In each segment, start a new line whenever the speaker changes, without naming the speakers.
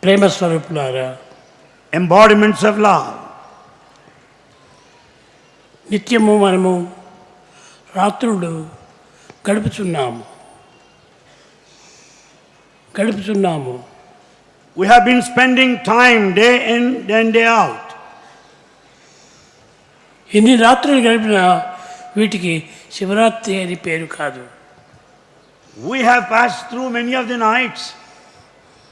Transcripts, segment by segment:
ప్రేమ స్వరూపులారా,
embodiments of love.
నిత్యము మనము రాత్రులు గడుపుచున్నాము.
We have been spending time day in and day out.
ఎన్ని రాత్రులు గడిపినా వీటికి శివరాత్రి అని పేరు కాదు.
We have passed through many of the nights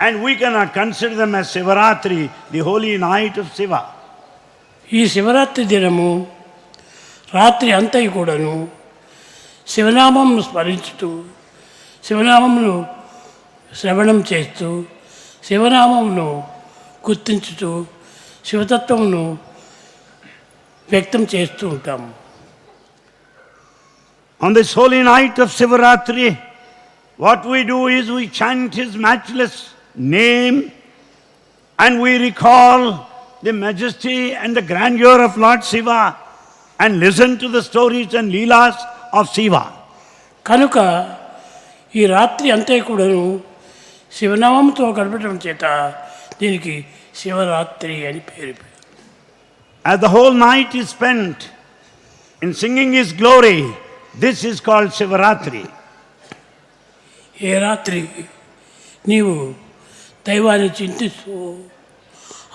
and we cannot consider them as Shivarathri, the holy night of Shiva.
ఈ శివరాత్రి దినము రాత్రి అంతయు కూడాను శివనామమును స్మరించుతూ, శివనామమును శ్రవణం చేస్తూ, శివనామమును గుర్తించుతూ, శివతత్వమును వ్యక్తం చేస్తూ ఉంటాము.
On this holy night of Shivarathri, what we do is we chant his matchless name and we recall the majesty and the grandeur of Lord Shiva and listen to the stories and leelas of Shiva.
కనుక ఈ రాత్రి అంతే కూడాను శివనామంతో గడపడం చేత దీనికి శివరాత్రి అని పేరు.
As the whole night is spent in singing his glory, this is called Shivarathri.
ఏ రాత్రి నీవు దైవాన్ని చింతిస్తూ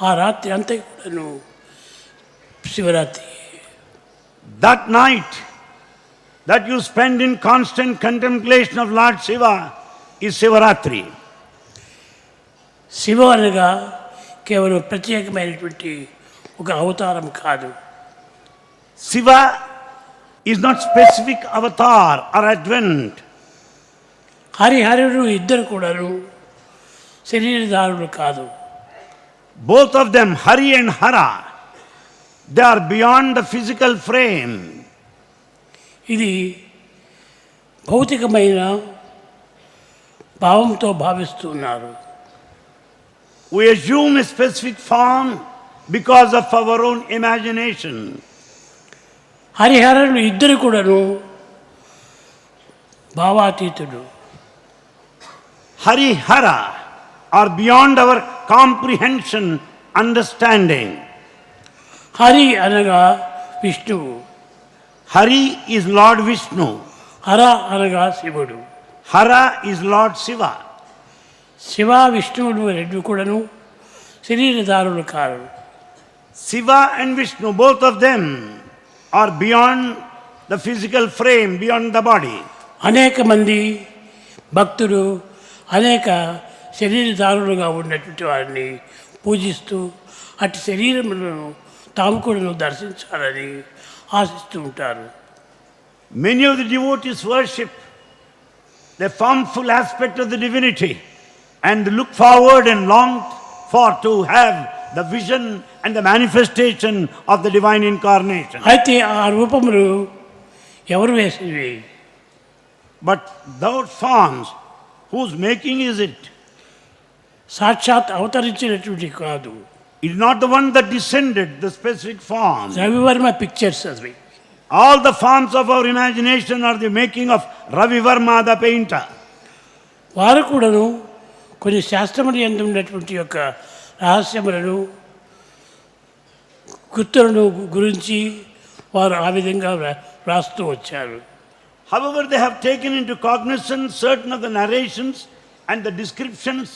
ఆ రాత్రి అంతా కూడాను Shivaratri.
That night that you spend in constant contemplation of Lord Shiva is Shivarathri.
Shiva అనగా కేవలం ప్రత్యేకమైనటువంటి ఒక అవతారం కాదు.
Shiva is not specific avatar or advent.
హరిహరుడు ఇద్దరు కూడాను శరీరధారులు కాదు.
Both of them, Hari and Hara, they are beyond the physical frame.
ఇది భౌతికమైన భావంతో భావిస్తున్నారు.
We assume a specific form because of our own imagination.
హరిహరులు ఇద్దరు కూడాను భావాతీతుడు.
Hari, Hara are beyond our comprehension, understanding.
Hari అనగా విష్ణువు,
Hari is Lord Vishnu.
హర అనగా శివుడు.
Hara is Lord Shiva.
Shiva విష్ణువులు రెండు కూడాను శరీరధారులు car.
Shiva and Vishnu, both of them are beyond the physical frame, beyond the body.
అనేక మంది భక్తులు అనేక శరీరధారులుగా ఉన్నటువంటి వారిని పూజిస్తూ అటు శరీరములను తాము కూడా దర్శించాలని ఆశిస్తూ ఉంటారు.
Many of the devotees worship the formful aspect of the divinity and look forward and long for to have the vision and the manifestation of the divine incarnation.
అయితే ఆ రూపములు ఎవరు వేసినవి?
But those forms, whose making is it?
సాక్షాత్ అవతరించినటువంటి కాదు.
It is not the one that descended, the specific form.
Ravi Varma pictures అవి.
All the forms of our imagination are the making of Ravi Varma, the painter.
వారు కూడాను కొన్ని శాస్త్రములు యందు ఉన్నటువంటి యొక్క రహస్యములను గుర్తులను గురించి వారు ఆ విధంగా వ్రాస్తూ వచ్చారు.
However, they have taken into cognizance certain of the narrations and the descriptions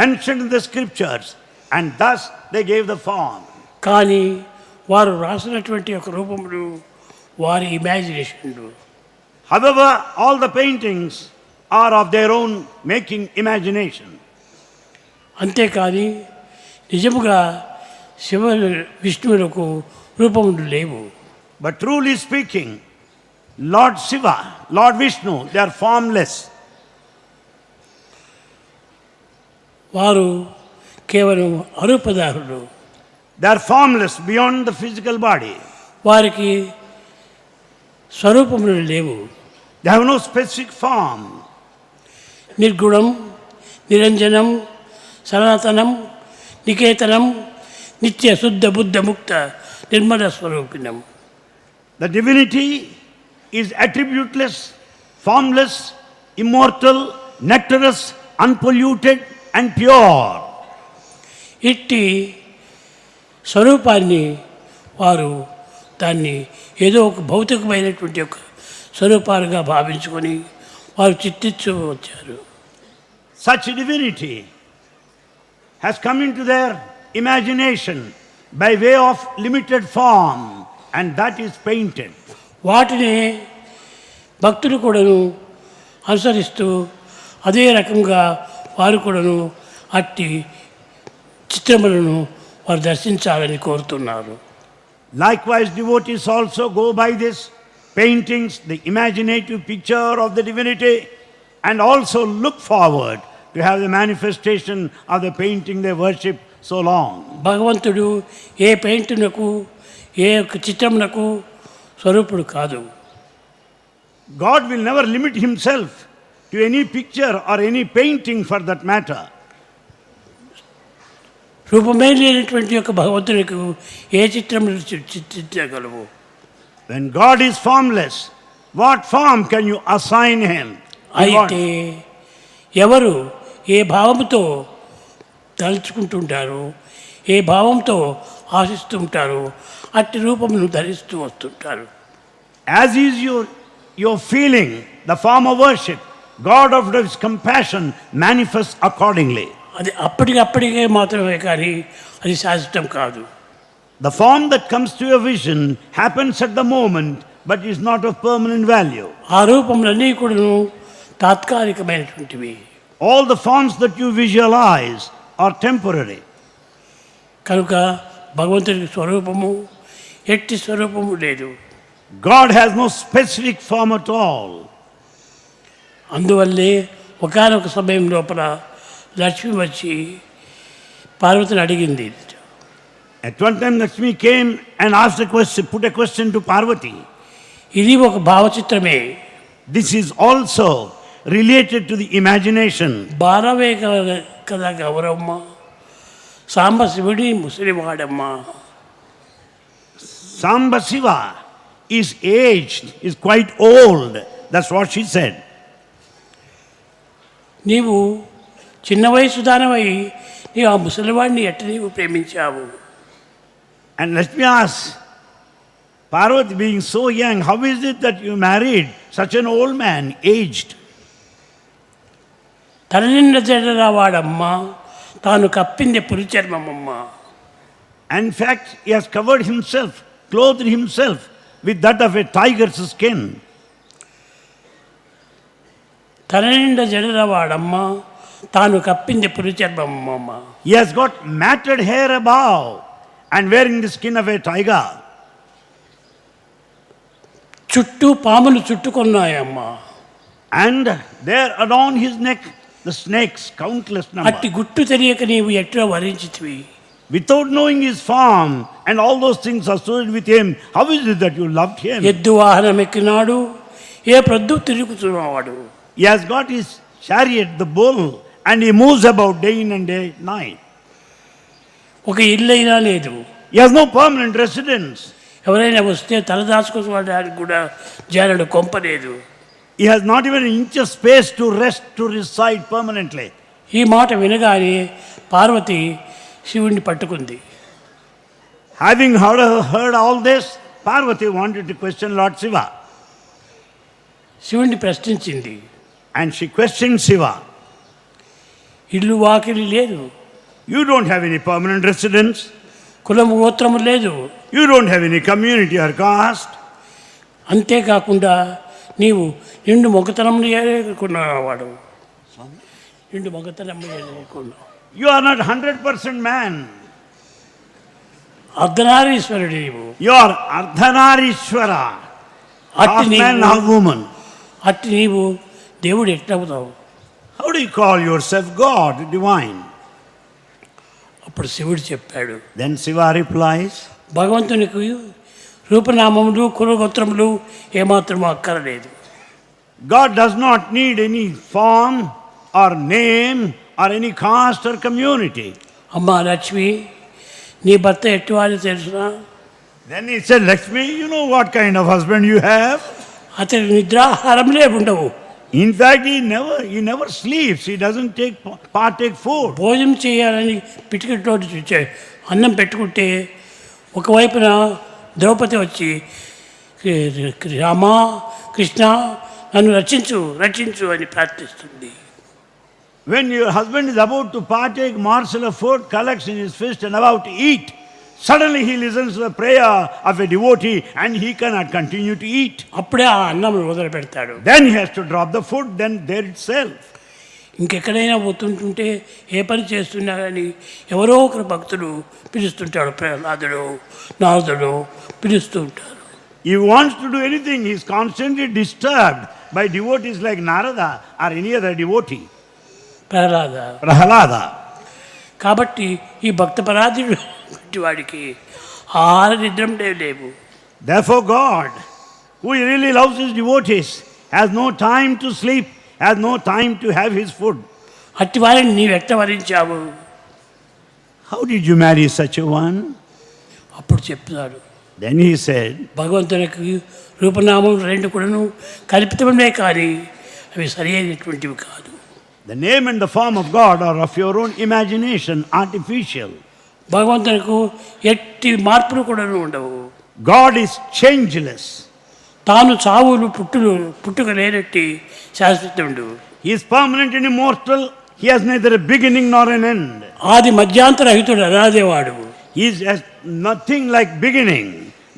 mentioned in the scriptures, and thus they gave the form.
కానీ వారు రాసినటువంటి ఒక రూపములు వారి ఇమాజినేషన్లు.
However, all the paintings are of their own making, imagination.
అంతేకాని నిజముగా శివ విష్ణువులకు రూపములు లేవు.
But truly speaking, Lord Shiva, Lord Vishnu, they are formless.
వారు కేవలం అరూపదారులు.
They are formless beyond the physical body.
వారికి స్వరూపములు లేవు.
They have no specific form.
నిర్గుణం, నిరంజనం, సనాతనం, నికేతనం, నిత్య శుద్ధ బుద్ధ ముక్త Nirmala స్వరూపిణం.
The divinity is attributeless, formless, immortal, nectarous, unpolluted and pure.
ఇట్టి స్వరూపాన్ని వారు దాన్ని ఏదో ఒక భౌతికమైనటువంటి ఒక స్వరూపాలుగా భావించుకొని వారు చిత్తించు వచ్చారు.
Such divinity has come into their imagination by way of limited form, and that is painted.
వాటిని భక్తులు కూడాను అనుసరిస్తూ అదే రకంగా వారు కూడాను అట్టి చిత్రములను వారు దర్శించాలని కోరుతున్నారు.
Likewise, devotees also go by this paintings, the imaginative picture of the divinity, and also look forward to have the manifestation of the painting they worship so long.
భగవంతుడు ఏ పెయింటునకు ఏ ఒక్క చిత్రమునకు స్వరూపుడు కాదు.
God will never limit himself to any picture or any painting for that matter.
రూపమే లేనటువంటి యొక్క భగవంతునికి ఏ చిత్రములు చిత్రించగలవు?
When God is formless, what form can you assign him?
అయితే ఎవరు ఏ భావముతో తలుచుకుంటుంటారో, ఏ భావంతో ఆశిస్తుంటారో అట్టి రూపమును ధరిస్తూ వస్తుంటారు.
As is your feeling, the form of worship, God of his compassion manifests accordingly.
అది అప్పటికప్పటికే మాత్రమే కానీ అది శాశ్వతం కాదు.
The form that comes to your vision happens at the moment, but is not of permanent value.
ఆ రూపములన్నీ కూడాను తాత్కాలికమైనటువంటివి.
All the forms that you visualize are temporary.
కనుక భగవంతుడికి స్వరూపము ఎట్టి స్వరూపము లేదు.
God has no specific form at all.
అందువల్లే ఒకానొక సమయం లోపల లక్ష్మి వచ్చి పార్వతిని అడిగింది.
At one time Lakshmi came and asked a question, put a question to Parvati.
ఇది ఒక భావచిత్రమే.
This is also related to the imagination.
బాలవే కదా గౌరమ్మ, సాంబ శివుడి ముసలివాడమ్మ.
Samba Shiva is aged, is quite old. That's what she said.
నీవు చిన్న వయసు దానవై నీవు ఆ ముసలివాడిని ఎట్ట నీవు ప్రేమించావు?
And let me ask, Parvati being so young, how is it that you married such an old man, aged?
తన నిండా జడరావాడమ్మ, తాను కప్పింది పులిచర్మమ్మ.
In fact, he has covered himself, clothed himself with that of a tiger's skin.
తన నిండా జడరావాడమ్మ, తాను కప్పింది పులిచర్మమ్మ.
He has got matted hair above and wearing the skin of a tiger.
చుట్టూ పాములు చుట్టుకున్నాయమ్మ.
And there around his neck the snakes, countless number.
అట్టి గుట్టు తెలియక నీవు ఎట్లా వరించితివి?
Without knowing his form and all those things associated with him, how is it that you loved him?
ఎద్దు వాహనం ఎక్కినాడు, ఏ ప్రొద్దు తిరుగుతున్నవాడు.
He has got his chariot, the bull, and he moves about day in and day night.
ఒక ఇల్లైనా లేదు.
He has no permanent residence.
ఎవరైనా వస్తే తలదాచుకోవడానికి కూడా జానడు కొంపలేదు.
He has not even an inch of space to rest, to reside permanently.
ఈ మాట వినగానే పార్వతి శివుణ్ణి పట్టుకుంది.
Having heard all this, Parvati wanted to question Lord Shiva.
శివుణ్ణి ప్రశ్నించింది.
And she questioned Shiva.
ఇల్లు వాకిలి లేదు,
You don't have any permanent residence.
కులము గోత్రము లేదు,
You don't have any community or caste.
అంతేకాకుండా నీవు నిండు మొగతనం ఏరుకున్నవాడు. నిండు మొగతనం ఏరుకున్నావు.
You are not 100% man.
అర్ధనారీశ్వరుడు నీవు.
You are Ardhanarishwara, half man, half woman.
అట్టి నీవు దేవుడు ఎట్లవుతావు?
How do you call yourself God, divine?
అప్పుడు శివుడు చెప్పాడు.
Then Shiva replies,
భగవంతునికి రూపనామములు కులగోత్రములు ఏమాత్రము అక్కరలేదు.
God does not need any form or name or any caste or community.
అమ్మా లక్ష్మి, నీ భర్త ఎట్టివాడో తెలుసునా?
Then he said, Lakshmi, you know what kind of husband you have?
అతనికి నిద్రాహారంలే ఉండవు.
In fact, he never sleeps. He doesn't partake food.
భోజనం చేయాలని పిటికతో అన్నం పెట్టుకుంటే ఒకవైపున ద్రౌపది వచ్చి రామా కృష్ణ నన్ను రక్షించు రక్షించు అని ప్రార్థిస్తుంది.
When your husband is about to partake morsel of food, collects in his fist and about to eat, suddenly he listens to the prayer of a devotee and he cannot continue to eat.
అప్పుడే ఆ అన్నం వదిలి పెడతాడు.
Then he has to drop the food, then there itself.
ఇంకెక్కడైనా పోతుంటుంటే ఏ పని చేస్తున్నా కానీ ఎవరో ఒకరు భక్తుడు పిలుస్తుంటాడు, ప్రహ్లాదుడు నారదుడు పిలుస్తూ ఉంటారు.
He wants to do anything, he is constantly disturbed by devotees like Narada or any other devotee. Prahlada.
కాబట్టి ఈ భక్త పరాధీనుడు వాడికి ఆహార నిద్రం లేవు.
Therefore God, who really loves his devotees, has no time to sleep, has no time to have his food.
అట్టి వారిని నీవు వ్యక్తవరించావు.
How did you marry such a one?
అప్పుడు చెప్తున్నాడు.
Then he said,
భగవంతునికి రూపనామం రెండు కూడాను కల్పితమే కానీ అవి సరి అయినటువంటివి కాదు.
The name and the form of God are of your own imagination, artificial.
భగవంతునికి ఎట్టి మార్పులు కూడాను ఉండవు.
God is changeless.
తాను చావులు పుట్టుక లేనట్టి శాశ్వతుడు.
He is permanent and immortal. He has neither a beginning nor an end.
ఆది మధ్యాంతరహితుడు అనాదివాడు.
He has nothing like beginning,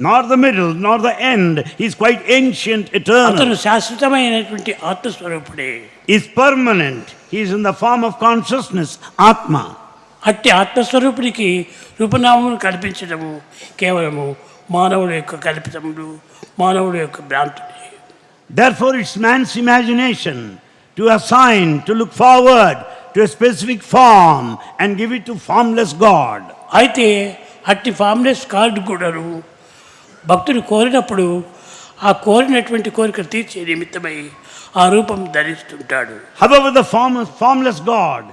nor the middle, nor the end. He is quite ancient, eternal.
అతను శాశ్వతమైనటువంటి ఆత్మస్వరూపుడే.
He is permanent. He is in the form of consciousness, Atma.
అట్టి ఆత్మస్వరూపునికి రూపనామములు కల్పించడము కేవలము మానవుల యొక్క కల్పితములు, మానవుల యొక్క భ్రాంతులు.
Therefore it's man's imagination to assign, to look forward to a specific form and give it to formless God.
అయితే అట్టి ఫామ్లెస్ గాడ్ కూడాను భక్తుడు కోరినప్పుడు ఆ కోరినటువంటి కోరిక తీర్చే నిమిత్తమై ఆ రూపం ధరిస్తుంటాడు.
However, the formless God,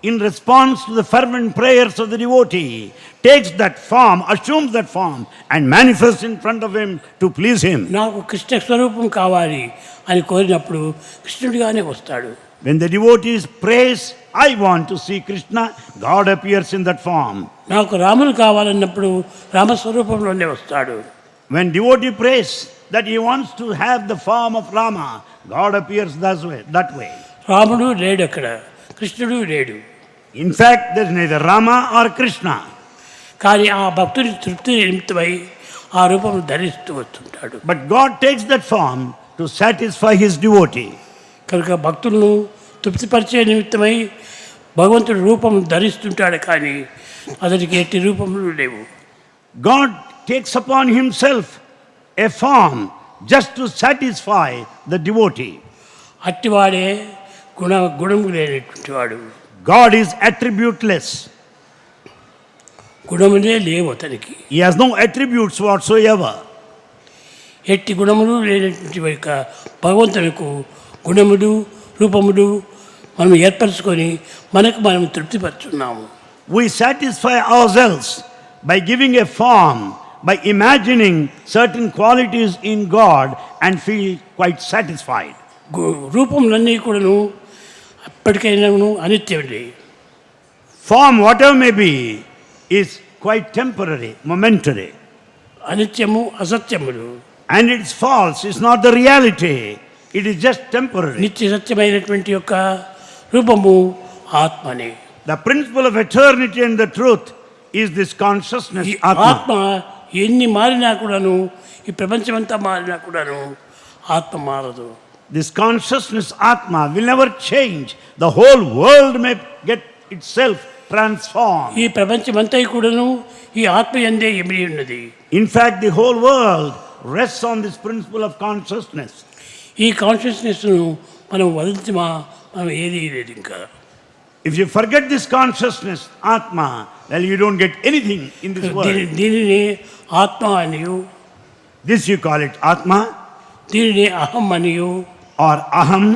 in response to the fervent prayers of the devotee, takes that form, assumes that form and manifests in front of him to please him.
నాకు కృష్ణ స్వరూపం కావాలి అని కోరినప్పుడు కృష్ణుడిగానే వస్తాడు.
When the devotees prays, I want to see Krishna, God appears in that form.
నాకు రాముడు కావాలన్నప్పుడు రామస్వరూపంలోనే వస్తాడు.
When devotee prays that he wants to have the form of Rama, God appears that way.
రాముడు లేడు అక్కడ, కృష్ణుడు లేడు.
In fact, there is neither Rama or Krishna.
కానీ ఆ భక్తుడి తృప్తి నిమిత్తమై ఆ రూపం ధరిస్తూ వస్తుంటాడు.
But God takes that form to satisfy his devotee.
కనుక భక్తులను తృప్తిపరిచే నిమిత్తమై భగవంతుడు రూపం ధరిస్తుంటాడు, కానీ అతనికి ఎట్టి రూపములు లేవు.
God takes upon himself a form just to satisfy the devotee.
అట్టివాడే గుణము లేనటువంటి వాడు.
God is attributeless.
గుణములే లేవు అతనికి.
He has no attributes whatsoever.
ఎట్టి గుణములు లేనటువంటి యొక్క భగవంతునికి గుణములు రూపములు మనం ఏర్పరచుకొని మనం తృప్తిపరుచున్నాము.
We satisfy ourselves by giving a form, by imagining certain qualities in God and feel quite satisfied.
రూపములన్నీ కూడాను అప్పటికైనాను అనిత్యములే.
Form, whatever may be, is quite temporary, momentary.
అనిత్యము అసత్యములు.
And it's false, it's not the reality. It is just temporary.
నిత్య సత్యమైనటువంటి యొక్క రూపము ఆత్మనే.
The principle of eternity and the truth is this consciousness,
ఆత్మ
Atma.
ఎన్ని మారినా కూడాను, ఈ ప్రపంచమంతా మారినా కూడాను ఆత్మ మారదు.
This consciousness, Atma, will never change. The whole world may get itself transformed.
ఈ ప్రపంచమంతా కూడాను ఈ ఆత్మ యందే ఇమిడి ఉన్నది.
In fact, the whole world rests on this principle of consciousness.
ఈ కాన్షియస్నెస్ను మనం వదిలితమా మనం ఏది లేదు ఇంకా.
If you forget this consciousness, Atma, well, you don't get anything in this world.
దీనిని ఆత్మ అనియు,
This you call it Atma
దీనిని అహం అనియు,
or Aham.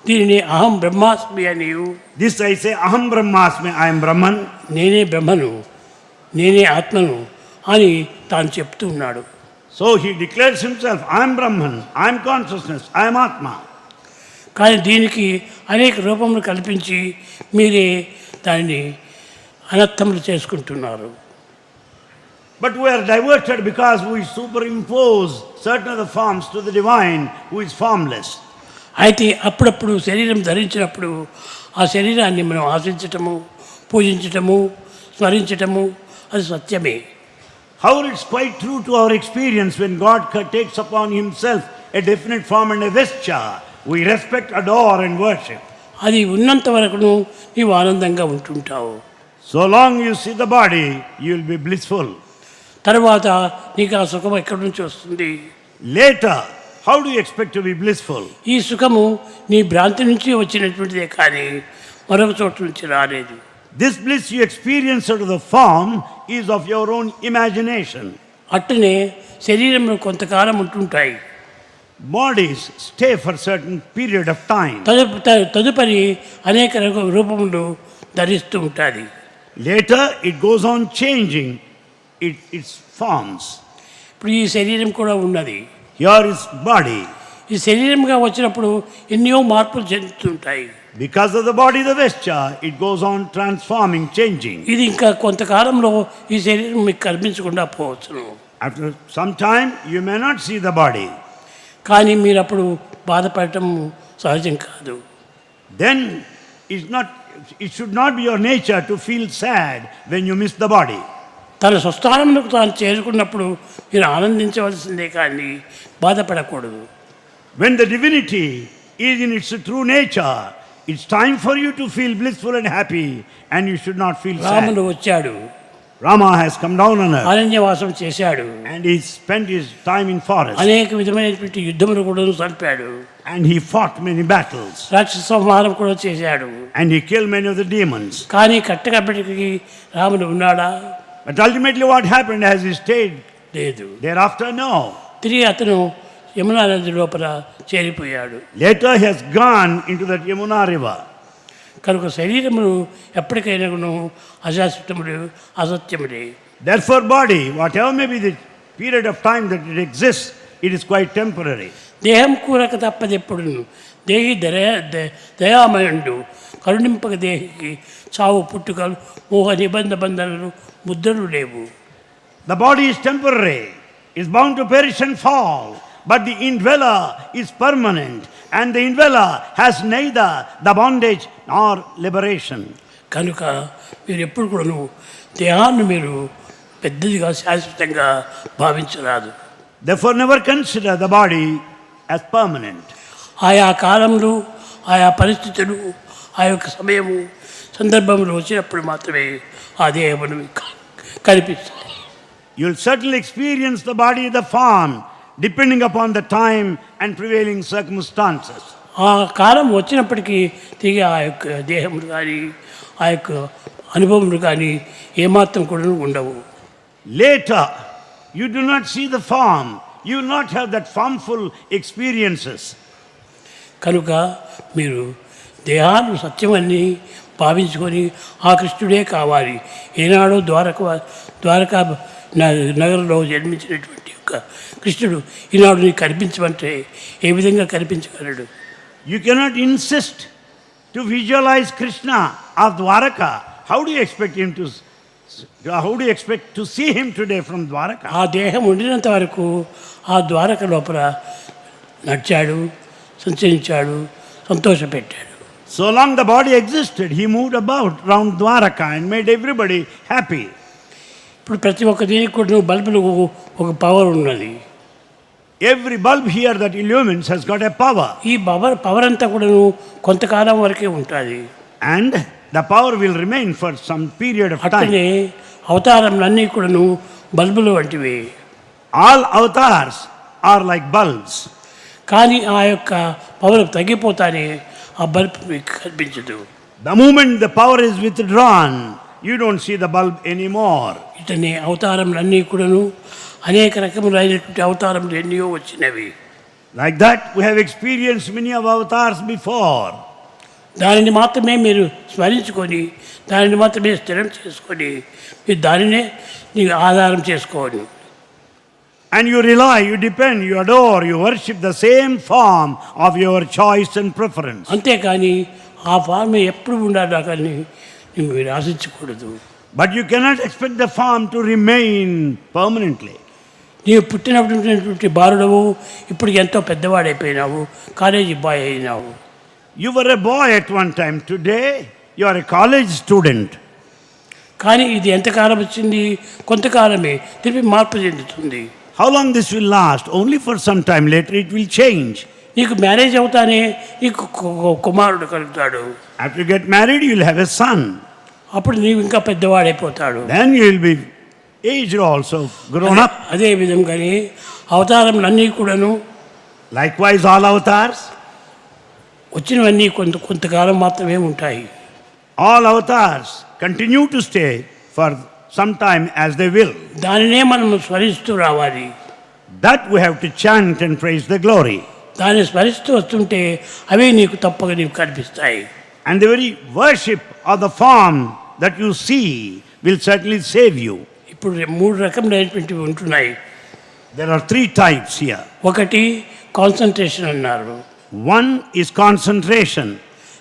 దీనిని అహం బ్రహ్మాస్మి అనియు.
This I say Aham Brahmasmi, I am Brahman.
నేనే బ్రహ్మను, నేనే ఆత్మను అని తాను చెప్తూ ఉన్నాడు.
So he declares himself, I am Brahman, I am consciousness, I am Atma.
కానీ దీనికి అనేక రూపములు కల్పించి మీరే దాన్ని అనర్థములు చేసుకుంటున్నారు.
But we are diverted because we superimpose certain other forms to the divine who is formless.
అయితే అప్పుడప్పుడు శరీరం ధరించినప్పుడు ఆ శరీరాన్ని మనం ఆశించటము, పూజించటము, స్మరించటము అది సత్యమే.
However, it's quite true to our experience when God takes upon himself a definite form and a vesture, we respect, adore and worship.
అది ఉన్నంత వరకును నీవు ఆనందంగా ఉంటుంటావు.
So long you see the body, you will be blissful.
తర్వాత నీకు ఆ సుఖం ఎక్కడి నుంచి వస్తుంది?
Later, how do you expect to be blissful?
ఈ సుఖము నీ భ్రాంతి నుంచి వచ్చినటువంటిదే కానీ మరొక చోటు నుంచి రాలేదు.
This bliss you experience out of the form is of your own imagination.
అట్టనే శరీరంలో కొంతకాలం ఉంటుంటాయి.
Bodies stay for certain period of time.
తదుపరి అనేక రూపములు ధరిస్తూ ఉంటుంది.
Later it goes on changing its forms.
ఇప్పుడు ఈ శరీరం కూడా ఉన్నది.
Here is body.
ఈ శరీరంగా వచ్చినప్పుడు ఎన్నో మార్పులు చెందుతుంటాయి.
Because of the body, the vesture, it goes on transforming, changing.
ఇది ఇంకా కొంతకాలంలో ఈ శరీరం మీకు కనిపించకుండా పోవచ్చును.
After some time, you may not see the body.
కానీ మీరు అప్పుడు బాధపడటం సహజం కాదు.
Then it should not be your nature to feel sad when you miss the body.
తన స్వస్థానంలో తాను చేరుకున్నప్పుడు మీరు ఆనందించవలసిందే కానీ బాధపడకూడదు.
When the divinity is in its true nature, it's time for you to feel blissful and happy, and you should not feel sad.
రాముడు వచ్చాడు,
Rama has come down on earth,
అరణ్యవాసం చేశాడు,
and he spent his time in forest,
అనేక విధమైనటువంటి యుద్ధములు కూడా సల్పాడు,
and he fought many battles,
రాక్షస సంహారం కూడా చేశాడు,
and he killed many of the demons.
కానీ కట్టకప్పటికి రాముడు ఉన్నాడా?
But ultimately what happened as he stayed
లేదు.
thereafter? No.
తిరిగి అతను యమునా నది లోపల చేరిపోయాడు.
Later he has gone into that Yamuna river.
కనుక శరీరమును ఎప్పటికైనా అశాశ్వతముడు, అసత్యముడే.
Therefore body, whatever may be the period of time that it exists, it is quite temporary.
దేహం కూరక తప్పదెప్పుడు, దేహి దయామయుండు, కరుణింపక దేహికి చావు పుట్టుకలు మోహ నిబంధ బంధనలు ముద్రలు లేవు.
The body is temporary, is bound to perish and fall, but the indweller is permanent, and the indweller has neither the bondage nor liberation.
కనుక మీరు ఎప్పుడు కూడాను దేహాన్ని మీరు పెద్దదిగా శాశ్వతంగా భావించరాదు.
Therefore never consider the body as permanent.
ఆయా కాలంలో, ఆయా పరిస్థితులు, ఆ యొక్క సమయము, సందర్భంలో వచ్చినప్పుడు మాత్రమే ఆ దేహమును కనిపిస్తాయి.
You'll certainly experience the body, the form, depending upon the time and prevailing circumstances.
ఆ కాలం వచ్చినప్పటికీ తిరిగి ఆ యొక్క దేహములు కానీ ఆ యొక్క అనుభవములు కానీ ఏమాత్రం కూడా ఉండవు.
Later, you do not see the form. You will not have that formful experiences.
కనుక మీరు దేహాన్ని సత్యమని భావించుకొని ఆ కృష్ణుడే కావాలి. ఏనాడో ద్వారకా నగరంలో జన్మించినటువంటి యొక్క కృష్ణుడు ఈనాడు నీకు కనిపించమంటే ఏ విధంగా కనిపించగలడు?
You cannot insist to visualize Krishna of Dwaraka. How do you expect to see him today from Dwaraka?
ఆ దేహం ఉండినంత వరకు ఆ ద్వారక లోపల నడిచాడు, సంచరించాడు, సంతోషపెట్టాడు.
So long the body existed, he moved about around Dwaraka and made everybody happy.
ఇప్పుడు ప్రతి ఒక్క దీనికి కూడా బల్బులు ఒక పవర్ ఉన్నది.
Every bulb here that illumines has got a power.
ఈ పవర్ అంతా కూడా కొంతకాలం వరకే ఉంటుంది.
And the power will remain for some period of time.
అట్లనే అవతారములన్నీ కూడా బల్బులు వంటివి.
All avatars are like bulbs.
కానీ ఆ యొక్క పవర్ తగ్గిపోతానే ఆ బల్బ్ మీకు కనిపించదు.
The moment the power is withdrawn, you don't see the bulb anymore.
ఇతనే అవతారములన్నీ కూడాను అనేక రకములైనటువంటి అవతారములు ఎన్నో వచ్చినవి.
Like that we have experienced many of avatars before.
దానిని మాత్రమే మీరు స్మరించుకొని, దానిని మాత్రమే స్థిరం చేసుకొని, మీరు దానినే నీకు ఆధారం చేసుకోవాలి.
And you rely, you depend, you adore, you worship the same form of your choice and preference.
అంతేకాని ఆ ఫామ్ ఎప్పుడు ఉండాలి కానీ మీరు ఆశించకూడదు.
But you cannot expect the form to remain permanently.
నీవు పుట్టినటువంటి బాలుడవు ఇప్పుడు ఎంతో పెద్దవాడైపోయినావు, కాలేజీ బాయ్ అయినావు.
You were a boy at one time. Today, you are a college student.
కానీ ఇది ఎంతకాలం వచ్చింది? కొంతకాలమే తిరిగి మార్పు చెందుతుంది.
How long this will last? Only for some time. Later it will change.
నీకు మ్యారేజ్ అవుతానే నీకు కుమారుడు కలుగుతాడు.
After you get married, you will have a son.
అప్పుడు నీవు ఇంకా పెద్దవాడైపోతాడు.
Then you will be aged also, grown up.
అదే విధంగానే అవతారములన్నీ కూడాను
Likewise, all avatars.
వచ్చినవన్నీ కొంతకాలం మాత్రమే ఉంటాయి.
All avatars continue to stay for some time as they will.
దానినే మనం స్మరిస్తూ రావాలి.
That we have to chant and praise the glory.
దాన్ని స్మరిస్తూ వస్తుంటే అవే నీకు తప్పక నీకు కనిపిస్తాయి.
And the very worship of the form that you see will certainly save you.
ఇప్పుడు 3 రకములైనటువంటివి ఉంటున్నాయి.
There are 3 types here.
ఒకటి కాన్సంట్రేషన్ అన్నారు.
One is concentration.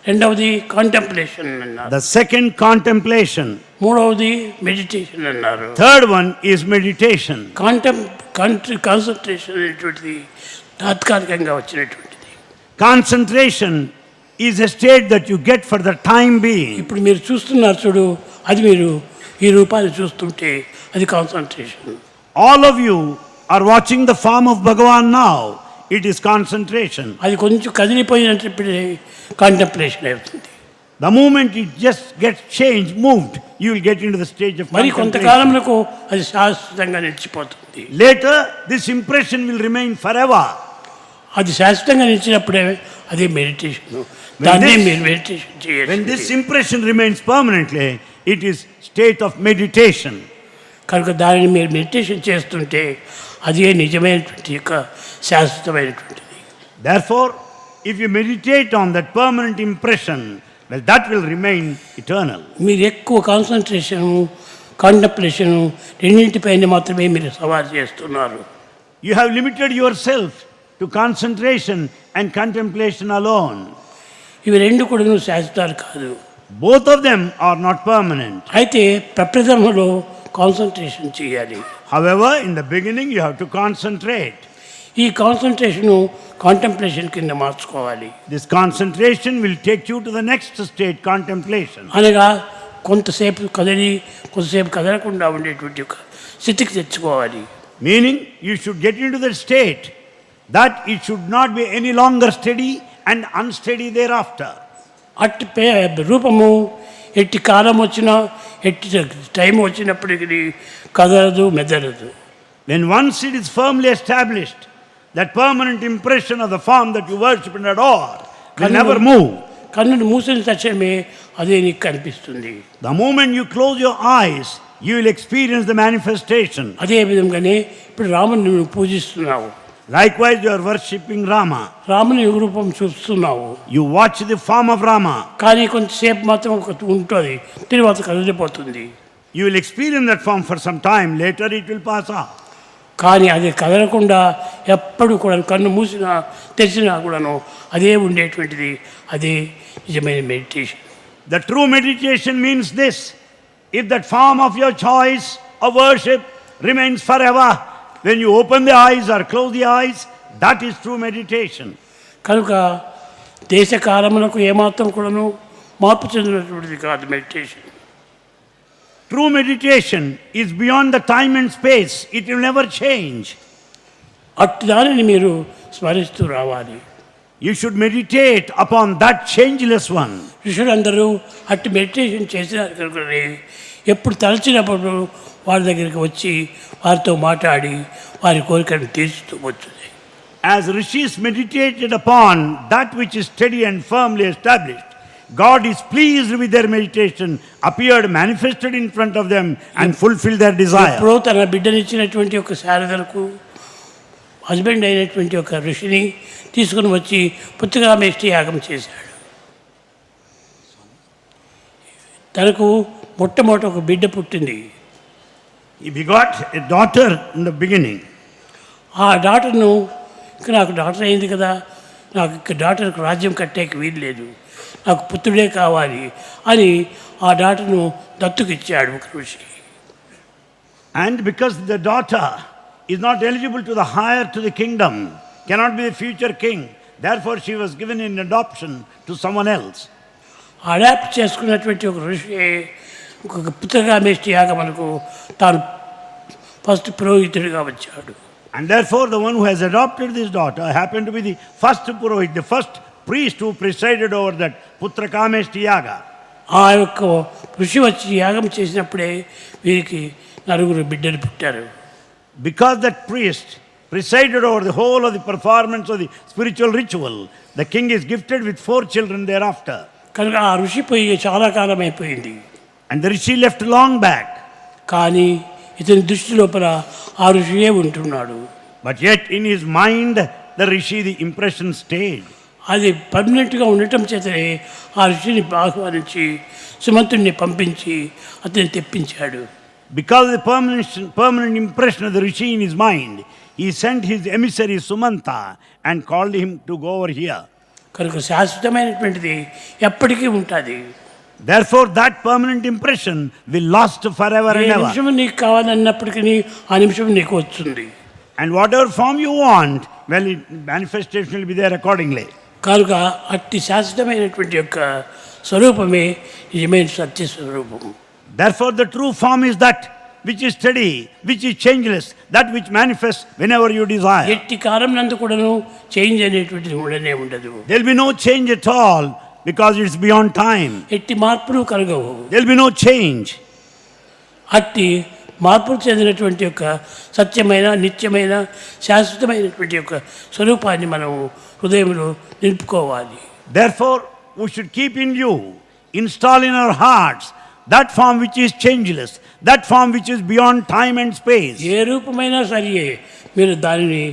రెండవది కాంటెంప్లేషన్ అన్నారు.
The second, contemplation.
మూడవది మెడిటేషన్ అన్నారు.
Third one is meditation.
Concentration అనేటువంటిది తాత్కాలికంగా వచ్చినటువంటిది.
Concentration is a state that you get for the time being.
ఇప్పుడు మీరు చూస్తున్నారు చూడు, అది మీరు ఈ రూపాన్ని చూస్తుంటే అది concentration.
All of you are watching the form of Bhagawan now. It is concentration.
అది కొంచెం కదిలిపోయినప్పుడు కాంటెంప్లేషన్ అవుతుంది.
The moment it just gets changed, moved, you will get into the stage of
మరి
contemplation.
కొంతకాలంలో అది శాశ్వతంగా నిలిచిపోతుంది.
Later, this impression will remain forever.
అది శాశ్వతంగా నిలిచినప్పుడే అదే మెడిటేషన్. దాన్నే మీరు మెడిటేషన్
When
చేయాలి.
this impression remains permanently, it is state of meditation.
కనుక దానిని మీరు మెడిటేషన్ చేస్తుంటే అదే నిజమైనటువంటి యొక్క శాశ్వతమైనటువంటిది.
Therefore, if you meditate on that permanent impression, well, that will remain eternal.
మీరు ఎక్కువ కాన్సన్ట్రేషను కాంటెంప్లేషను రెండింటిపైన మాత్రమే మీరు సవాల్ చేస్తున్నారు.
You have limited yourself to concentration and contemplation alone.
ఇవి రెండు కూడా శాశ్వతాలు కాదు.
Both of them are not permanent.
అయితే ప్రప్రథమలో కాన్సన్ట్రేషన్ చేయాలి.
However, in the beginning, you have to concentrate.
ఈ కాన్సన్ట్రేషను కాంటెంప్లేషన్ కింద మార్చుకోవాలి.
This concentration will take you to the next state, contemplation.
అనగా కొంతసేపు కదిలి కొంతసేపు కదలకుండా ఉండేటువంటి ఒక స్థితికి తెచ్చుకోవాలి.
Meaning, you should get into the state that it should not be any longer steady and unsteady thereafter.
అట్టి రూపము ఎట్టి కాలం వచ్చినా ఎట్టి టైం వచ్చినప్పటికీ కదలదు మెదలదు.
When once it is firmly established, that permanent impression of the form that you worship and adore will never move.
కన్నును మూసిన తక్షణమే అదే నీకు కనిపిస్తుంది.
The moment you close your eyes, you will experience the manifestation.
అదే విధంగానే ఇప్పుడు రాముని నువ్వు పూజిస్తున్నావు.
Likewise, you are worshipping Rama.
రాముని రూపం చూస్తున్నావు.
You watch the form of Rama.
కానీ కొంతసేపు మాత్రం ఉంటుంది, తర్వాత కదిలిపోతుంది.
You will experience that form for some time. Later, it will pass off.
కానీ అది కదలకుండా ఎప్పుడు కూడా కన్ను మూసినా తెరిచినా కూడాను అదే ఉండేటువంటిది. అదే నిజమైన meditation.
The true meditation means this: if that form of your choice of worship remains forever, when you open the eyes or close the eyes, that is true meditation.
కనుక దేశకాలములకు ఏమాత్రం కూడాను మార్పు చెందినటువంటిది కాదు meditation.
True meditation is beyond the time and space. It will never change.
అట్టి దానిని మీరు స్మరిస్తూ రావాలి.
You should meditate upon that changeless one.
ఋషులందరూ అట్టి మెడిటేషన్ చేసినారు కనుక ఎప్పుడు తలచినప్పుడు వారి దగ్గరికి వచ్చి వారితో మాట్లాడి వారి కోరికను తీర్చుతూ వచ్చింది.
As rishis meditated upon that which is steady and firmly established, God is pleased with their meditation, appeared, manifested in front of them and fulfilled their desire.
ఎప్పుడో తన బిడ్డనిచ్చినటువంటి ఒక శారదలకు హస్బెండ్ అయినటువంటి ఒక ఋషిని తీసుకుని వచ్చి పుత్రకామేష్టి యాగం చేశాడు. తనకు మొట్టమొదటి ఒక బిడ్డ పుట్టింది.
He begot a daughter in the beginning.
ఆ డాటర్ను ఇక నాకు డాటర్ అయింది కదా, నాకు ఇక డాటర్కు రాజ్యం కట్టేకి వీలు లేదు, నాకు పుత్రుడే కావాలి అని ఆ డాటర్ను దత్తుకిచ్చాడు ఒక ఋషి.
And because the daughter is not eligible to the heir to the kingdom, cannot be the future king, therefore she was given in adoption to someone else.
Adopt చేసుకున్నటువంటి ఒక ఋషి ఒక పుత్రకామేష్టి యాగమునకు తాను ఫస్ట్ పురోహితుడిగా వచ్చాడు.
And therefore the one who has adopted this daughter happened to be the first purohit, the first priest who presided over that Putra Kameshti Yaga.
ఆ యొక్క ఋషి వచ్చి యాగం చేసినప్పుడే వీరికి నలుగురు బిడ్డలు పుట్టారు.
Because that priest presided over the whole of the performance of the spiritual ritual, the king is gifted with 4 children thereafter.
కనుక ఆ ఋషి పోయి చాలా కాలం అయిపోయింది.
And the rishi left long back.
కానీ ఇతని దృష్టి లోపల ఆ ఋషియే ఉంటున్నాడు.
But yet in his mind, the rishi, the impression stayed.
అది పర్మనెంట్గా ఉండటం చేతనే ఆ ఋషిని ఆహ్వానించి సుమంతుడిని పంపించి అతన్ని తెప్పించాడు.
Because of the permanent impression of the rishi in his mind, he sent his emissary Sumanta and called him to go over here.
కనుక శాశ్వతమైనటువంటిది ఎప్పటికీ ఉంటుంది.
Therefore that permanent impression will last forever and
A
ever.
నిమిషం నీకు కావాలన్నప్పటికీ ఆ నిమిషం నీకు వస్తుంది.
And whatever form you want, well, manifestation will be there accordingly.
కనుక అట్టి శాశ్వతమైనటువంటి యొక్క స్వరూపమే నిజమైన సత్య స్వరూపం.
Therefore the true form is that which is steady, which is changeless, that which manifests whenever you desire.
ఎట్టి కాలం నందు కూడాను చేంజ్ అనేటువంటిది ఉండనే ఉండదు.
There will be no change at all because it's beyond time.
ఎట్టి మార్పులు కలగవు.
There will be no change.
అట్టి మార్పులు చెందినటువంటి యొక్క సత్యమైన నిత్యమైన శాశ్వతమైనటువంటి యొక్క స్వరూపాన్ని మనం హృదయంలో నిలుపుకోవాలి.
Therefore we should keep in view, install in our hearts that form which is changeless, that form which is beyond time and space.
ఏ రూపమైనా సరియే మీరు దానిని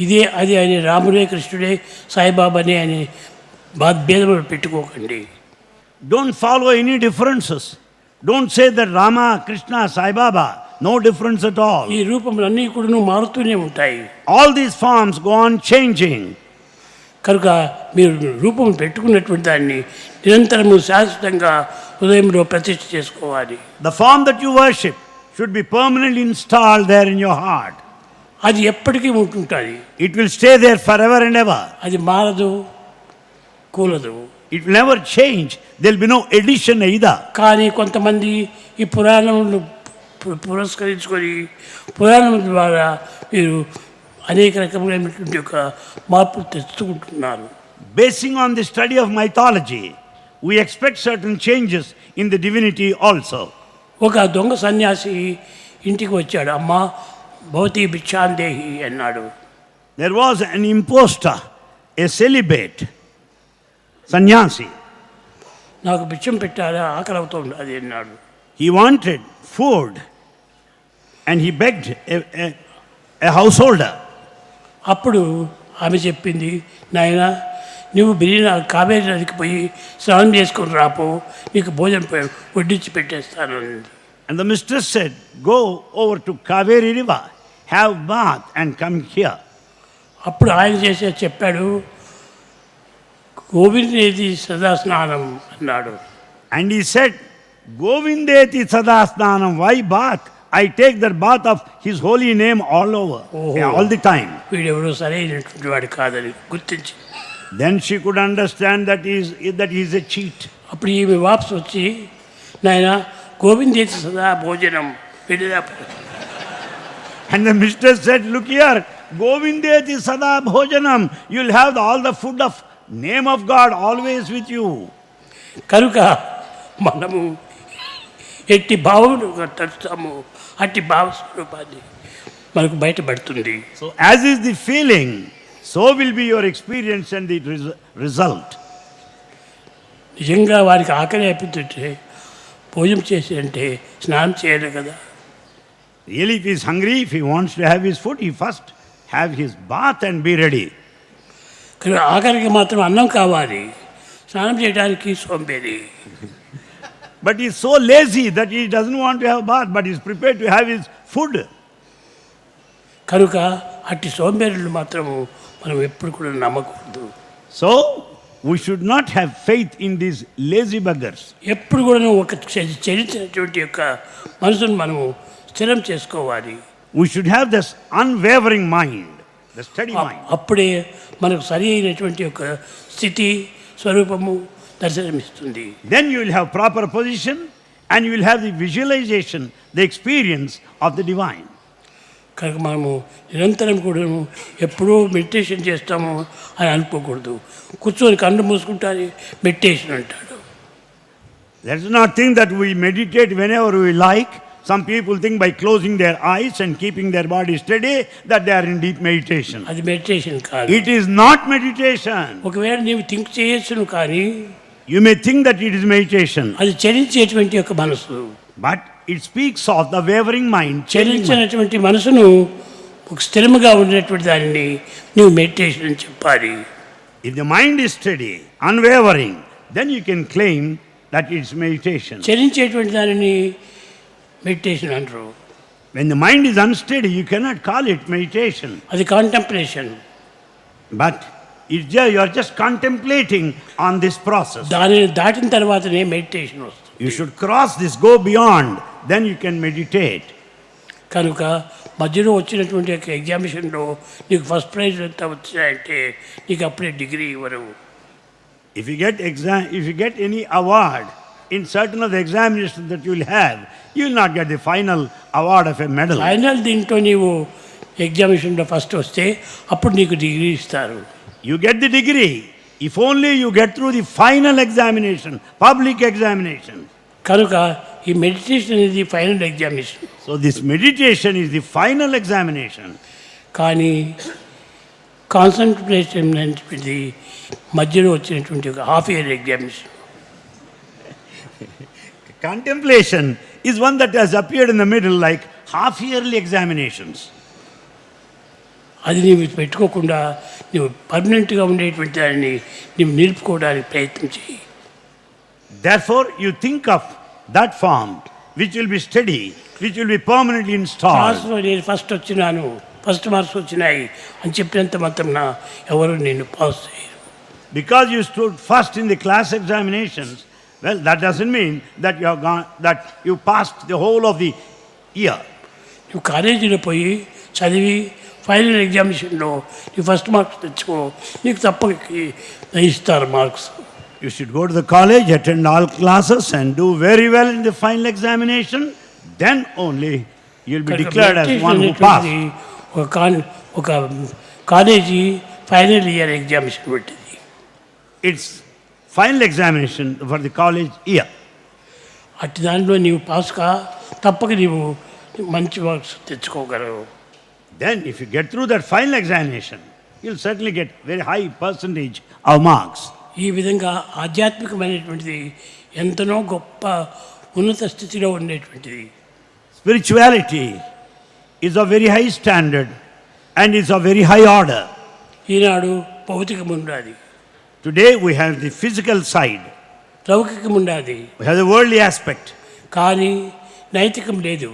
ఇదే అది అని రాముడే కృష్ణుడే సాయిబాబానే అని భేదములు పెట్టుకోకండి.
Don't follow any differences. Don't say that Rama, Krishna, Sai Baba, no difference at all.
ఈ రూపములన్నీ కూడా మారుతూనే ఉంటాయి.
All these forms go on changing.
కనుక మీరు రూపం పెట్టుకున్నటువంటి దాన్ని నిరంతరము శాశ్వతంగా హృదయంలో ప్రతిష్ఠ చేసుకోవాలి.
The form that you worship should be permanently installed there in your heart.
అది ఎప్పటికీ ఉంటుంటుంది.
It will stay there forever and ever.
అది మారదు, కూలదు.
It will never change. There will be no addition either.
కానీ కొంతమంది ఈ పురాణములు పురస్కరించుకొని పురాణం ద్వారా మీరు అనేక రకమైనటువంటి ఒక మార్పులు తెచ్చుకుంటున్నారు.
Basing on the study of mythology, we expect certain changes in the divinity also.
ఒక దొంగ సన్యాసి ఇంటికి వచ్చాడు. అమ్మా భవతి భిక్షాందేహి అన్నాడు.
There was an impostor, a celibate, sannyasi.
నాకు భిక్షం పెట్టారా, ఆకలి అవుతుంది అది అన్నాడు.
He wanted food and he begged a householder.
అప్పుడు ఆమె చెప్పింది, నాయన నువ్వు కావేరి నదికి పోయి స్నానం చేసుకొని రాపో, నీకు భోజనం వడ్డించి పెట్టేస్తాను.
And the mistress said, go over to Kaveri river, have bath and come here.
అప్పుడు ఆయన చెప్పాడు, గోవిందేది సదా స్నానం అన్నాడు.
And he said, Govindeti sada snanam, why bath? I take that bath of his holy name all over, all the time.
వీడెవడో సరైనటువంటి వాడు కాదని గుర్తించి
Then she could understand that he is a cheat.
అప్పుడు ఈమె వాపసు వచ్చి, నాయన గోవిందేతి సదా భోజనం విడిదా.
And the mistress said, look here, Govindeti sada bhojanam, you'll have all the food of name of God always with you.
కనుక మనము ఎట్టి భావమును తడుస్తాము, అట్టి భావస్వరూపాన్ని మనకు బయటపడుతుంది.
So as is the feeling, so will be your experience and the result.
నిజంగా వారికి ఆకలి అయిపోతుంటే భోజనం చేసి అంటే స్నానం చేయాలి కదా.
Really, if he is hungry, if he wants to have his food, he first have his bath and be ready.
కానీ ఆఖరికి మాత్రం అన్నం కావాలి, స్నానం చేయడానికి సోంబేరి.
But he is so lazy that he doesn't want to have bath, but he is prepared to have his food.
కనుక అట్టి సోంబేరులు మాత్రము మనం ఎప్పుడు కూడా నమ్మకూడదు.
So, we should not have faith in these lazy beggars.
ఎప్పుడు కూడా ఒక చరించినటువంటి యొక్క మనసును మనము స్థిరం చేసుకోవాలి.
We should have this unwavering mind, the steady mind.
అప్పుడే మనకు సరి అయినటువంటి యొక్క స్థితి స్వరూపము దర్శనమిస్తుంది.
Then you will have proper position and you will have the visualization, the experience of the divine.
కనుక మనము నిరంతరం కూడా ఎప్పుడూ మెడిటేషన్ చేస్తాము అని అనుకోకూడదు. కూర్చొని కళ్ళు మూసుకుంటాను మెడిటేషన్ అంటాడు.
Let's not think that we meditate whenever we like. Some people think by closing their eyes and keeping their body steady that they are in deep meditation.
అది మెడిటేషన్ కాదు.
It is not meditation.
ఒకవేళ నీవు think చేయొచ్చును కానీ
You may think that it is meditation,
అది చరించేటువంటి యొక్క మనసు.
but it speaks of the wavering mind.
చరించినటువంటి మనసును ఒక స్థిరముగా ఉండేటువంటి దానిని నీవు మెడిటేషన్ అని చెప్పాలి.
If the mind is steady, unwavering, then you can claim that it's meditation.
చరించేటువంటి దానిని మెడిటేషన్ అంటారు.
When the mind is unsteady, you cannot call it meditation.
అది contemplation.
But you are just contemplating on this process.
దానిని దాటిన తర్వాతనే meditation వస్తుంది.
You should cross this, go beyond, then you can meditate.
కనుక మధ్యలో వచ్చినటువంటి యొక్క ఎగ్జామినేషన్లో నీకు ఫస్ట్ ప్రైజ్ ఎంత వచ్చాయంటే నీకు అప్పుడే డిగ్రీ ఇవ్వరు.
If you get any award in certain of the examinations that you will have, you will not get the final award of a medal.
Final దీంట్లో నీవు ఎగ్జామినేషన్లో ఫస్ట్ వస్తే అప్పుడు నీకు డిగ్రీ ఇస్తారు.
You get the degree if only you get through the final examination, public examination.
కనుక ఈ meditation అనేది final examination.
So this meditation is the final examination.
కానీ కాన్సన్ట్రేషన్ అనేటువంటిది మధ్యలో వచ్చినటువంటి ఒక half year examination.
Contemplation is one that has appeared in the middle like half-yearly examinations.
అది నీవు పెట్టుకోకుండా నువ్వు పర్మనెంట్గా ఉండేటువంటి దాన్ని నువ్వు నిలుపుకోవడానికి ప్రయత్నం చేయి.
Therefore, you think of that form which will be steady, which will be permanently installed.
క్లాస్లో నేను ఫస్ట్ వచ్చినాను, ఫస్ట్ మార్క్స్ వచ్చినాయి అని చెప్పినంత మాత్రం ఎవరు నిన్ను పాస్ చేయరు.
Because you stood first in the class examinations, well, that doesn't mean that you passed the whole of the year.
నువ్వు కాలేజీలో పోయి చదివి ఫైనల్ ఎగ్జామినేషన్లో నీ ఫస్ట్ మార్క్స్ తెచ్చుకో, నీకు తప్పక ఇస్తారు marks.
You should go to the college, attend all classes and do very well in the final examination. Then only you will be declared as one who passed.
ఒక college final year examination పెట్టింది.
It's final examination for the college year.
అట్టి దానిలో నీవు pass కా తప్పక నీవు మంచి marks తెచ్చుకోగలవు.
Then if you get through that final examination, you'll certainly get very high percentage of marks.
ఈ విధంగా ఆధ్యాత్మికమైనటువంటిది ఎంతనో గొప్ప ఉన్నత స్థితిలో ఉండేటువంటిది.
Spirituality is of very high standard and is of very high order.
ఈనాడు భౌతికం ఉండాలి,
Today we have the physical side,
లౌకికం ఉండాలి,
we have the worldly aspect,
కానీ నైతికం లేదు,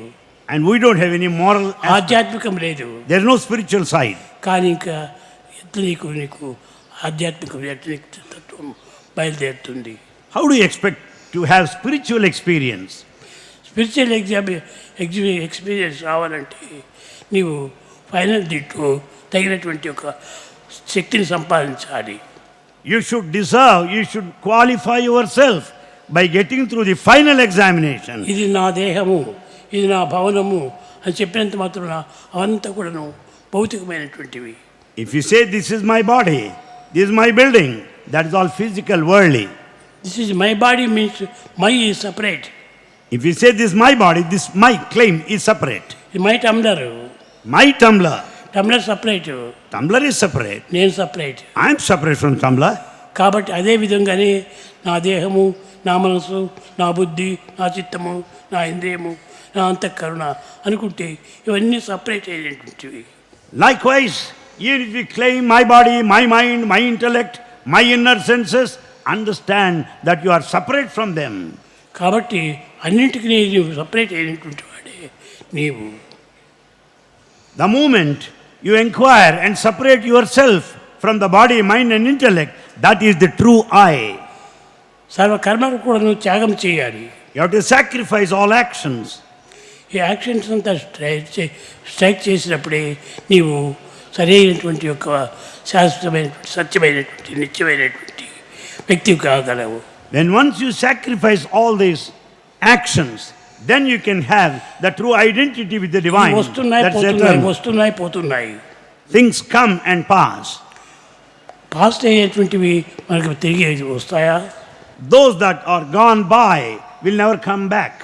and we don't have any moral aspect.
ఆధ్యాత్మికం లేదు.
There is no spiritual side.
కానీ ఇంకా ఎట్లా నీకు ఆధ్యాత్మికం ఎట్లా తత్వం బయలుదేరుతుంది.
How do you expect to have spiritual experience?
Spiritual experience రావాలంటే నీవు ఫైనల్ దీంట్లో తగినటువంటి ఒక శక్తిని సంపాదించాలి.
You should qualify yourself by getting through the final examination.
ఇది నా దేహము, ఇది నా భవనము అని చెప్పినంత మాత్రం అవంతా కూడాను భౌతికమైనటువంటివి.
If you say this is my body, this is my building, that is all physical, worldly.
This is my body means my is separate.
If you say this is my body, this my claim is separate.
ఇది my టమ్లర్,
My tumbler.
టమ్లర్ separate,
Tumbler is separate.
నేను separate.
I am separate from tumbler.
కాబట్టి అదే విధంగానే నా దేహము, నా మనసు, నా బుద్ధి, నా చిత్తము, నా ఇంద్రియము, నా అంతఃకరణ అనుకుంటే ఇవన్నీ separate అయినటువంటివి.
Likewise, even if you claim my body, my mind, my intellect, my inner senses, understand that you are separate from them.
కాబట్టి అన్నింటికి నీవు సపరేట్ అయినటువంటి వాడే నీవు.
The moment you inquire and separate yourself from the body, mind and intellect, that is the true I.
సర్వ కర్మకు కూడా నువ్వు త్యాగం చేయాలి.
You have to sacrifice all actions.
ఈ యాక్షన్స్ అంతా స్ట్రైక్ చేసినప్పుడే నీవు సరైనటువంటి యొక్క శాశ్వతమైనటువంటి సత్యమైనటువంటి నిత్యమైనటువంటి వ్యక్తి కాగలవు.
Then once you sacrifice all these actions, then you can have the true identity with the divine. That's eternal.
వస్తున్నాయి పోతున్నాయి.
Things come and pass.
Past అయ్యేటువంటివి మనకు తిరిగి వస్తాయా?
Those that are gone by will never come back.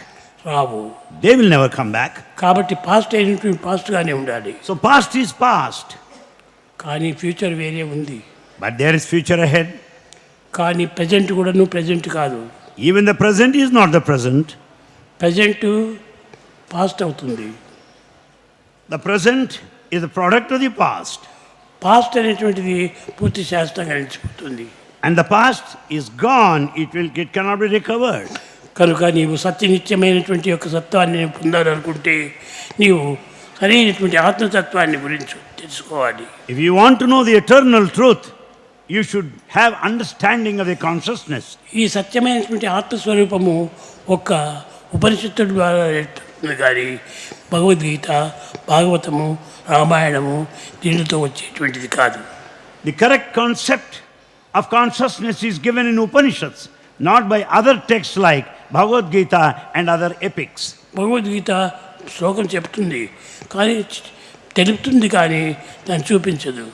Rao.
They will never come back.
కాబట్టి past అయినటువంటి పాస్ట్గానే ఉండాలి.
So past is past.
కానీ ఫ్యూచర్ వేరే ఉంది.
But there is future ahead.
కానీ ప్రజెంట్ కూడా నువ్వు ప్రజెంట్ కాదు.
Even the present is not the present.
Present past అవుతుంది.
The present is the product of the past.
Past అనేటువంటిది పూర్తి శాస్త్రంగా నిలిచిపోతుంది.
And the past is gone. It cannot be recovered.
కనుక నీవు సత్యనిత్యమైనటువంటి యొక్క సత్వాన్ని పొందాలనుకుంటే నీవు సరైనటువంటి ఆత్మతత్వాన్ని గురించి తెలుసుకోవాలి.
If you want to know the eternal truth, you should have understanding of the consciousness.
ఈ సత్యమైనటువంటి ఆత్మస్వరూపము ఒక్క ఉపనిషత్తుల ద్వారా కానీ భగవద్గీత, భాగవతము, రామాయణము దీనితో వచ్చేటువంటిది కాదు.
The correct concept of consciousness is given in Upanishads, not by other texts like Bhagavad Gita and other epics.
Bhagavad Gita శ్లోకం చెప్తుంది కానీ తెలుపుతుంది కానీ దాన్ని చూపించదు.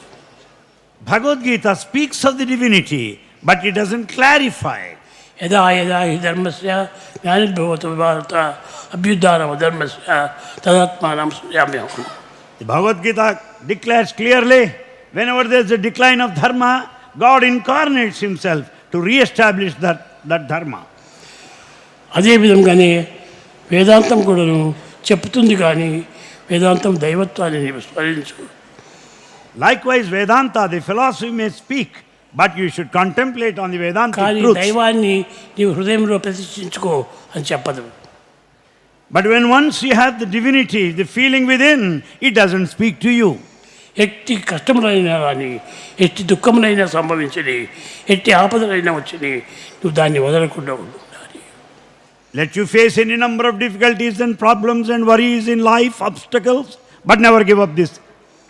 Bhagavad Gita speaks of the divinity, but it doesn't clarify.
యదా యదా హి ధర్మస్య జ్ఞానిర్భవతి భారత అభ్యుద్ధానం ధర్మస్య తదాత్మానం సృజామ్యహం.
The Bhagavad Gita declares clearly, whenever there is a decline of dharma, God incarnates himself to re-establish that dharma.
అదేవిధంగానే వేదాంతం కూడాను చెప్తుంది కానీ వేదాంతం దైవత్వాన్ని స్మరించు.
Likewise, Vedanta, the philosophy may speak, but you should contemplate on the Vedanta
కానీ
truths.
దైవాన్ని నీవు హృదయంలో ప్రతిష్ఠించుకో అని చెప్పదు.
But when once you have the divinity, the feeling within, it doesn't speak to you.
ఎట్టి కష్టములైనా కానీ ఎట్టి దుఃఖములైనా సంభవించని ఎట్టి ఆపదలైనా వచ్చని నువ్వు దాన్ని వదలకుండా ఉండాలి.
Let you face any number of difficulties and problems and worries in life, obstacles, but never give up this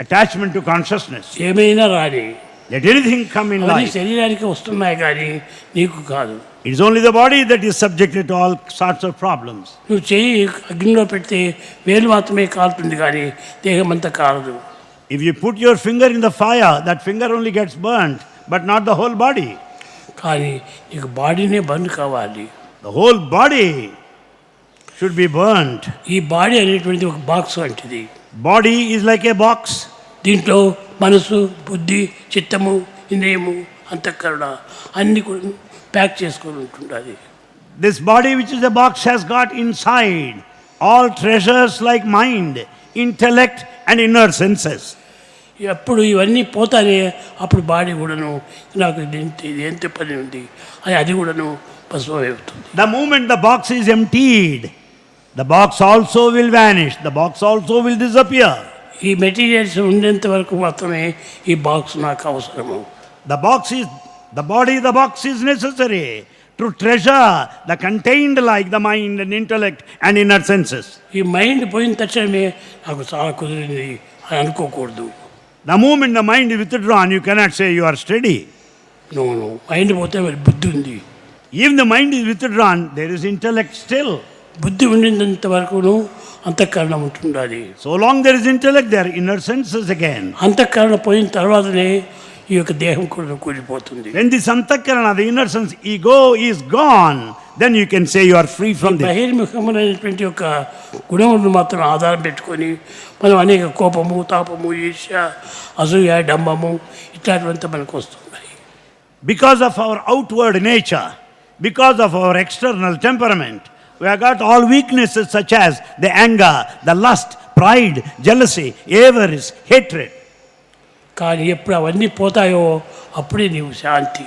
attachment to consciousness.
ఏమైనా రాని
Let anything come in
అవన్నీ
life.
శరీరానికి వస్తున్నాయి కానీ నీకు కాదు.
It is only the body that is subjected to all sorts of problems.
నువ్వు చెయ్యి అగ్నిలో పెడితే వేలు మాత్రమే కాలుతుంది కానీ దేహం అంతా కాలదు.
If you put your finger in the fire, that finger only gets burnt, but not the whole body.
కానీ నీకు బాడీనే బంద్ కావాలి.
The whole body should be burnt.
ఈ బాడీ అనేటువంటిది ఒక బాక్స్ వంటిది.
Body is like a box.
దీంట్లో మనసు, బుద్ధి, చిత్తము, ఇంద్రియము, అంతఃకరణ అన్నీ కూడా ప్యాక్ చేసుకొని ఉంటుంటుంది.
This body which is a box has got inside all treasures like mind, intellect and inner senses.
ఎప్పుడు ఇవన్నీ పోతానే అప్పుడు బాడీ కూడాను నాకు ఇది ఎంత పని ఉంది అని అది కూడాను పశువుతుంది.
The moment the box is emptied, the box also will vanish, the box also will disappear.
ఈ మెటీరియల్స్ ఉండేంత వరకు మాత్రమే ఈ బాక్స్ నాకు అవసరము.
The box is necessary to treasure the contained like the mind and intellect and inner senses.
ఈ mind పోయిన తక్షణమే నాకు చాలా కుదిరింది అని అనుకోకూడదు.
The moment the mind is withdrawn, you cannot say you are steady.
No mind పోతే మరి బుద్ధి ఉంది.
If the mind is withdrawn, there is intellect still.
బుద్ధి ఉండినంత వరకును అంతఃకరణ ఉంటుండాలి.
So long there is intellect, there are inner senses again.
అంతఃకరణ పోయిన తర్వాతనే ఈ యొక్క దేహం కూడా కూలిపోతుంది.
When this antakarana, the inner sense, ego is gone, then you can say you are free from this.
బహిర్ముఖమైనటువంటి యొక్క గుణములను మాత్రం ఆధారం పెట్టుకొని మనం అనేక కోపము, తాపము, ఈర్ష్య, అసూయ, డంబము ఇట్లాంటివంతా మనకు వస్తున్నాయి.
Because of our outward nature, because of our external temperament, we have got all weaknesses such as the anger, the lust, pride, jealousy, avarice, hatred.
కానీ ఎప్పుడు అవన్నీ పోతాయో అప్పుడే నీవు శాంతి.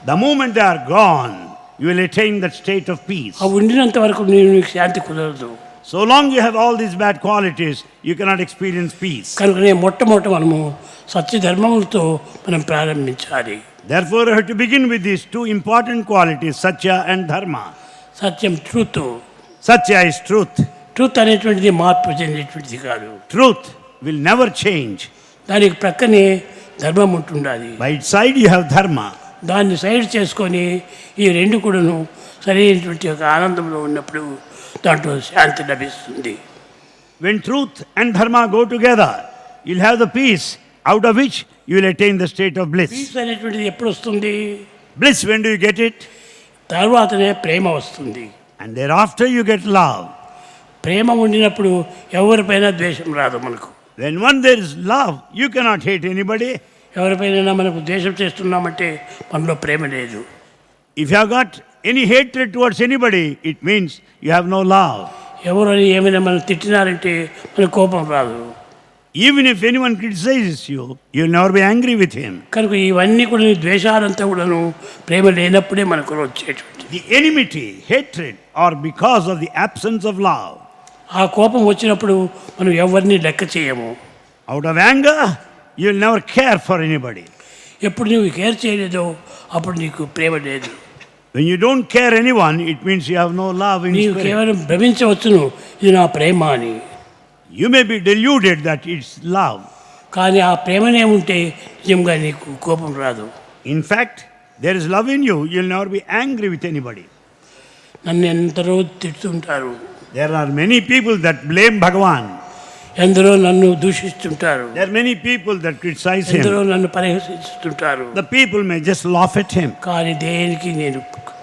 The moment they are gone, you will attain that state of peace.
అవి ఉండినంత వరకు నీకు శాంతి కుదరదు.
So long you have all these bad qualities, you cannot experience peace.
కనుకనే మొట్టమొదట మనము సత్యధర్మములతో మనం ప్రారంభించాలి.
Therefore, you have to begin with these two important qualities, Satya and Dharma.
Satyam truth.
Satya is truth.
Truth అనేటువంటిది మార్పు చెందేటువంటిది కాదు.
Truth will never change.
దానికి ప్రక్కనే ధర్మం ఉంటుండాలి.
By its side you have Dharma.
దాన్ని సైడ్ చేసుకొని ఈ రెండు కూడాను సరైనటువంటి ఒక ఆనందంలో ఉన్నప్పుడు దాంట్లో శాంతి లభిస్తుంది.
When truth and Dharma go together, you'll have the peace out of which you will attain the state of bliss.
Peace అనేటువంటిది ఎప్పుడు వస్తుంది?
Bliss, when do you get it?
తర్వాతనే ప్రేమ వస్తుంది.
And thereafter you get love.
ప్రేమ ఉండినప్పుడు ఎవరిపైన ద్వేషం రాదు మనకు.
When once there is love, you cannot hate anybody.
ఎవరిపైన మనకు ద్వేషం చేస్తున్నామంటే మనలో ప్రేమ లేదు.
If you have got any hatred towards anybody, it means you have no love.
ఎవరని ఏమైనా మనం తిట్టినారంటే మనకు కోపం రాదు.
Even if anyone criticizes you, you will never be angry with him.
కనుక ఇవన్నీ కూడా ద్వేషాలంతా కూడాను ప్రేమ లేనప్పుడే మనకు వచ్చేటువంటి.
The enmity, hatred are because of the absence of love.
ఆ కోపం వచ్చినప్పుడు మనం ఎవరిని లెక్క చేయము.
Out of anger, you will never care for anybody.
ఎప్పుడు నువ్వు కేర్ చేయలేదో అప్పుడు నీకు ప్రేమ లేదు.
When you don't care anyone, it means you have no love in
నీవు
spirit.
కేవలం భ్రమించవచ్చును ఇది నా ప్రేమ అని.
You may be deluded that it's love.
కానీ ఆ ప్రేమనే ఉంటే నిజంగా నీకు కోపం రాదు.
In fact, there is love in you. You'll never be angry with anybody.
నన్ను ఎందరో తిడుతుంటారు.
There are many people that blame Bhagawan.
ఎందరో నన్ను దూషిస్తుంటారు.
There are many people that criticize
ఎందరో
him.
నన్ను పరిహసిస్తుంటారు.
The people may just laugh at him.
కానీ దేనికి నేను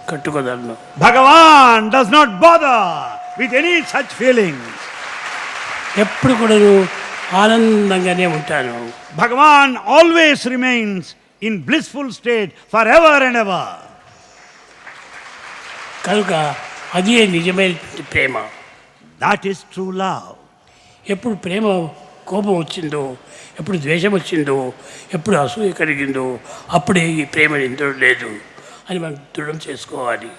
కట్టుకోగలను.
Bhagavan does not bother with any such feelings.
ఎప్పుడు కూడా నువ్వు ఆనందంగానే ఉంటాను.
Bhagavan always remains in blissful state forever and ever.
కనుక అదే నిజమైన ప్రేమ.
That is true love.
ఎప్పుడు ప్రేమ కోపం వచ్చిందో, ఎప్పుడు ద్వేషం వచ్చిందో, ఎప్పుడు అసూయ కలిగిందో అప్పుడే ఈ ప్రేమ ఇందులో లేదు అని మనం దృఢం చేసుకోవాలి.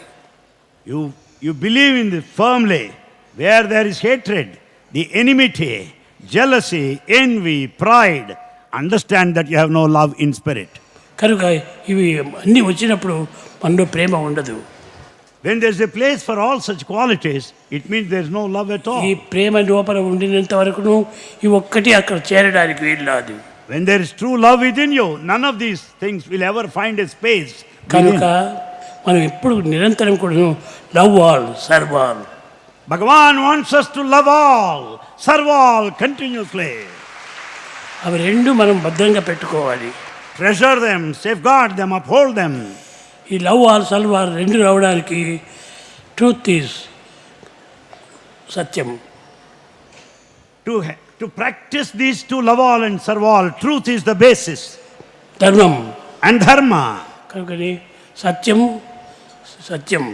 You believe in this firmly. Where there is hatred, the enmity, jealousy, envy, pride, understand that you have no love in spirit.
కనుక ఇవి అన్నీ వచ్చినప్పుడు మనలో ప్రేమ ఉండదు.
When there is a place for all such qualities, it means there is no love at all.
ఈ ప్రేమ లోపల ఉండినంత వరకును ఈ ఒక్కటి అక్కడ చేరడానికి వీల్లేదు.
When there is true love within you, none of these things will ever find a space.
కనుక మనం ఎప్పుడు నిరంతరం కూడా love all serve all.
Bhagavan wants us to love all, serve all continuously.
అవి రెండు మనం భద్రంగా పెట్టుకోవాలి.
Treasure them, safeguard them, uphold them.
ఈ లవ్ ఆల్ సర్వ్ ఆల్ రెండు రావడానికి truth is Satyam.
To practice these two, love all and serve all, truth is the basis.
ధర్మం
And dharma,
కనుకని సత్యం సత్యం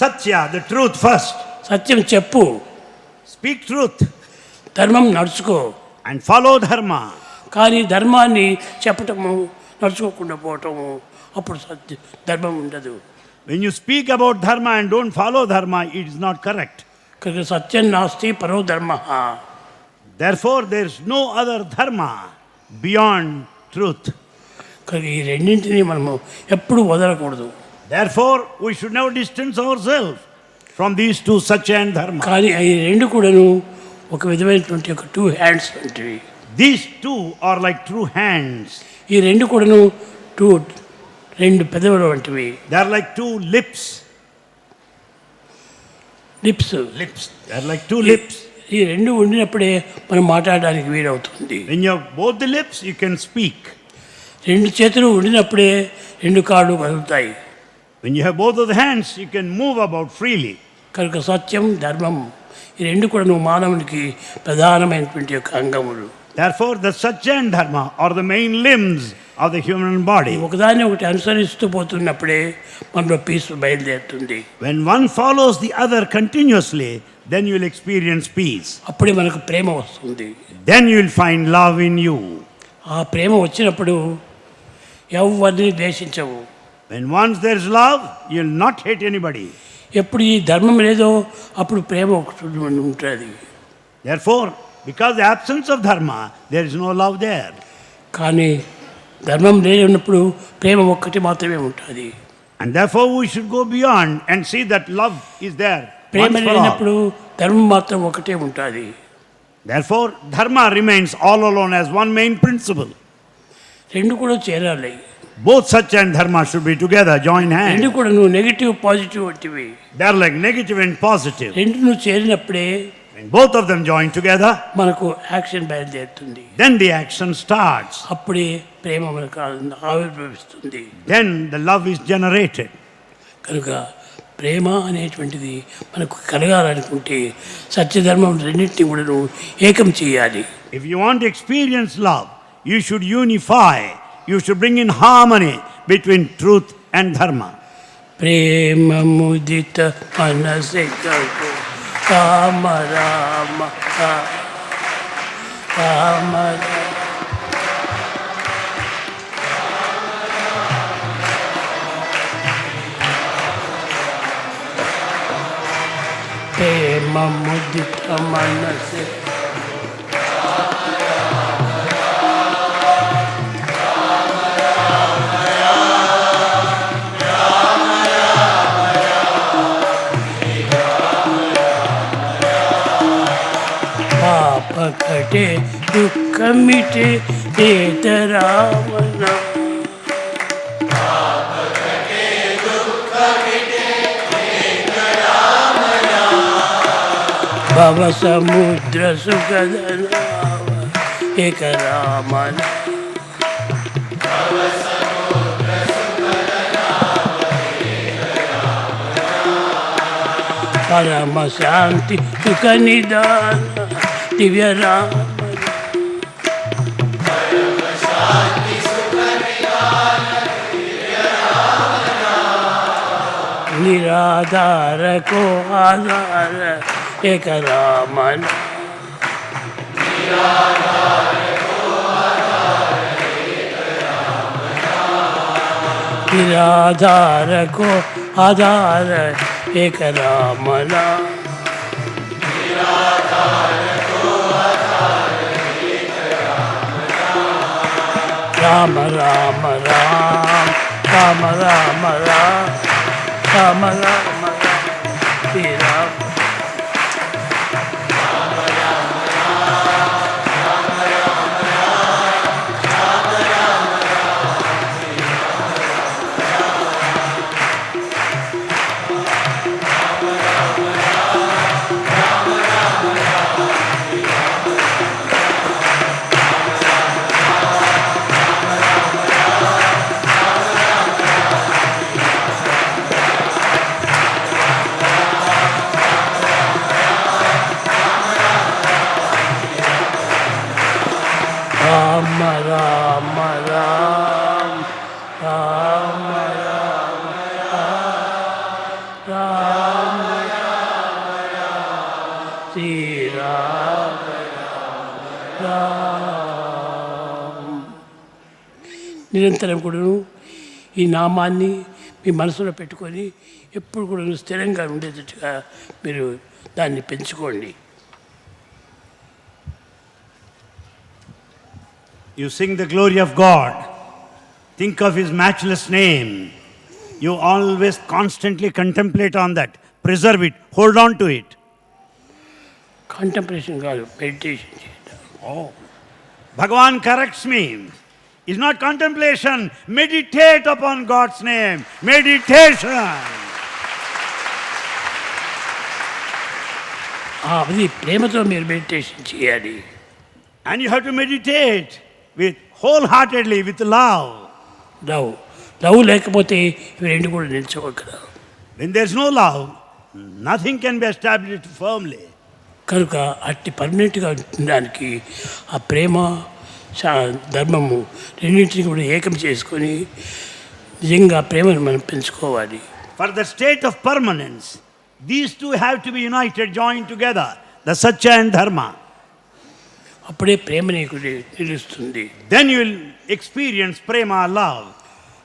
satya, the truth first.
సత్యం చెప్పు,
Speak truth
ధర్మం నడుచుకో.
and follow dharma.
కానీ ధర్మాన్ని చెప్పటము నడుచుకోకుండా పోవటము అప్పుడు సత్య ధర్మం ఉండదు.
When you speak about dharma and don't follow dharma, it is not correct.
కనుక సత్యం నాస్తి పరో ధర్మ.
Therefore, there is no other dharma beyond truth.
కనుక ఈ రెండింటినీ మనము ఎప్పుడు వదలకూడదు.
Therefore, we should never distance ourselves from these two, Satya and Dharma.
కానీ ఈ రెండు కూడాను ఒక విధమైనటువంటి ఒక టూ హ్యాండ్స్ వంటివి.
These two are like two hands.
ఈ రెండు కూడాను రెండు పెదవుల వంటివి.
They are like two lips.
Lips.
They are like two lips.
ఈ రెండు ఉండినప్పుడే మనం మాట్లాడడానికి వీలవుతుంది.
When you have both the lips, you can speak.
రెండు చేతులు ఉండినప్పుడే రెండు కాళ్ళు కదులుతాయి.
When you have both of the hands, you can move about freely.
కనుక సత్యం ధర్మం ఈ రెండు కూడా మానవునికి ప్రధానమైనటువంటి యొక్క అంగములు.
Therefore, the Satya and Dharma are the main limbs of the human body.
ఒకదాన్ని ఒకటి అనుసరిస్తూ పోతున్నప్పుడే మనలో పీస్ బయలుదేరుతుంది.
When one follows the other continuously, then you will experience peace.
అప్పుడే మనకు ప్రేమ వస్తుంది.
Then you will find love in you.
ఆ ప్రేమ వచ్చినప్పుడు ఎవరిని ద్వేషించవు.
When once there is love, you will not hate anybody.
ఎప్పుడు ఈ ధర్మం లేదో అప్పుడు ప్రేమ ఒకటి ఉంటుంది.
Therefore, because the absence of dharma, there is no love there.
కానీ ధర్మం లేనప్పుడు ప్రేమ ఒక్కటి మాత్రమే ఉంటుంది.
And therefore we should go beyond and see that love is there.
Prema
once for all.
లేనప్పుడు ధర్మం మాత్రం ఒకటే ఉంటుంది.
Therefore, dharma remains all alone as one main principle.
రెండు కూడా చేరాలి.
Both Sathya and dharma should be together, join hands.
రెండు కూడా నువ్వు నెగిటివ్ పాజిటివ్ వంటివి.
They are like negative and positive.
రెండు నువ్వు చేరినప్పుడే
When both of them join together,
మనకు యాక్షన్ బయలుదేరుతుంది.
then the action starts.
అప్పుడే ప్రేమ మనకు ఆవిర్భవిస్తుంది.
Then the love is generated.
కనుక ప్రేమ అనేటువంటిది మనకు కలగాలనుకుంటే సత్యధర్మం రెండింటినీ కూడా నువ్వు ఏకం చేయాలి.
If you want to experience love, you should unify. You should bring in harmony between truth and dharma.
ప్రేమ ముదిత మనసే కగు రామ రామ రామ ప్రేమ ముదిత మనసే పాపకటే దుఃఖమిటే ఏతరామన భవ సముద్ర సుఖదనావ ఏక రామన పరమ శాంతి సుఖ నిదాన దివ్య రామ నిరాధార కో ఆధార ఏక రామన నిరాధార కో ఆధార ఏక రామన రామ రామ రామ రామ రామ రామ రామ రామ శ్రీరామ రామ రామ రామ రామ రామ రామ శ్రీరామ రామ నిరంతరం కూడాను ఈ నామాన్ని మీ మనసులో పెట్టుకొని ఎప్పుడు కూడా స్థిరంగా ఉండేటట్టుగా మీరు దాన్ని పెంచుకోండి.
You sing the glory of God. Think of His matchless name. You always constantly contemplate on that. Preserve it. Hold on to it.
Contemplation కాదు, మెడిటేషన్ చేయడం.
Oh. Bhagawan corrects me. It's not contemplation. Meditate upon God's name. Meditation.
అది ప్రేమతో మీరు meditation చేయాలి.
And you have to meditate with wholeheartedly, with love.
Love లేకపోతే ఇవి రెండు కూడా నిల్చోగలరు.
When there's no love, nothing can be established firmly.
కనుక అట్టి పర్మనెంట్గా ఉండడానికి ఆ ప్రేమ ధర్మము రెండింటిని కూడా ఏకం చేసుకొని నిజంగా ప్రేమను మనం పెంచుకోవాలి.
For the state of permanence, these two have to be united, joined together, the Sathya and Dharma.
అప్పుడే ప్రేమ నీకు నిలుస్తుంది.
Then you will experience prema, love.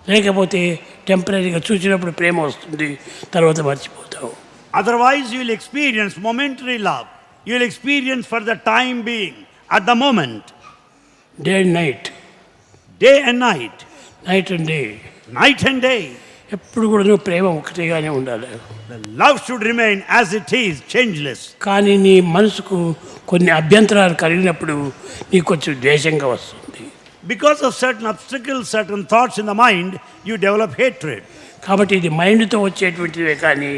లేకపోతే టెంపరీగా చూసినప్పుడు ప్రేమ వస్తుంది, తర్వాత మర్చిపోతావు.
Otherwise, you will experience momentary love. You will experience for the time being, at the moment.
Day and night,
Day and night.
Night and day,
Night and day.
ఎప్పుడు కూడా నువ్వు ప్రేమ ఒకటిగానే ఉండాలి.
The love should remain as it is, changeless.
కానీ నీ మనసుకు కొన్ని అభ్యంతరాలు కలిగినప్పుడు నీకు కొంచెం ద్వేషంగా వస్తుంది.
Because of certain obstacles, certain thoughts in the mind, you develop hatred.
కాబట్టి ఇది మైండ్తో వచ్చేటువంటివే కానీ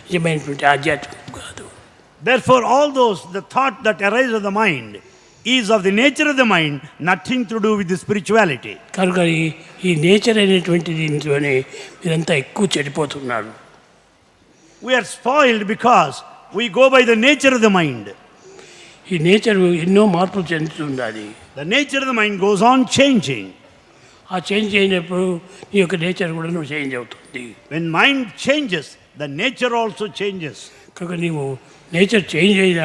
నిజమైనటువంటి ఆధ్యాత్మికం కాదు.
Therefore, all those, the thought that arises of the mind is of the nature of the mind, nothing to do with the spirituality.
కనుక ఈ nature అనేటువంటి దీంట్లోనే మీరంతా ఎక్కువ చెడిపోతున్నారు.
We are spoiled because we go by the nature of the mind.
ఈ nature ఎన్నో మార్పులు చెందుతుండాలి.
The nature of the mind goes on changing.
ఆ చేంజ్ అయినప్పుడు నీ యొక్క నేచర్ కూడా నువ్వు చేంజ్ అవుతుంది.
When mind changes, the nature also changes.
కనుక నీవు నేచర్ చేంజ్ అయిన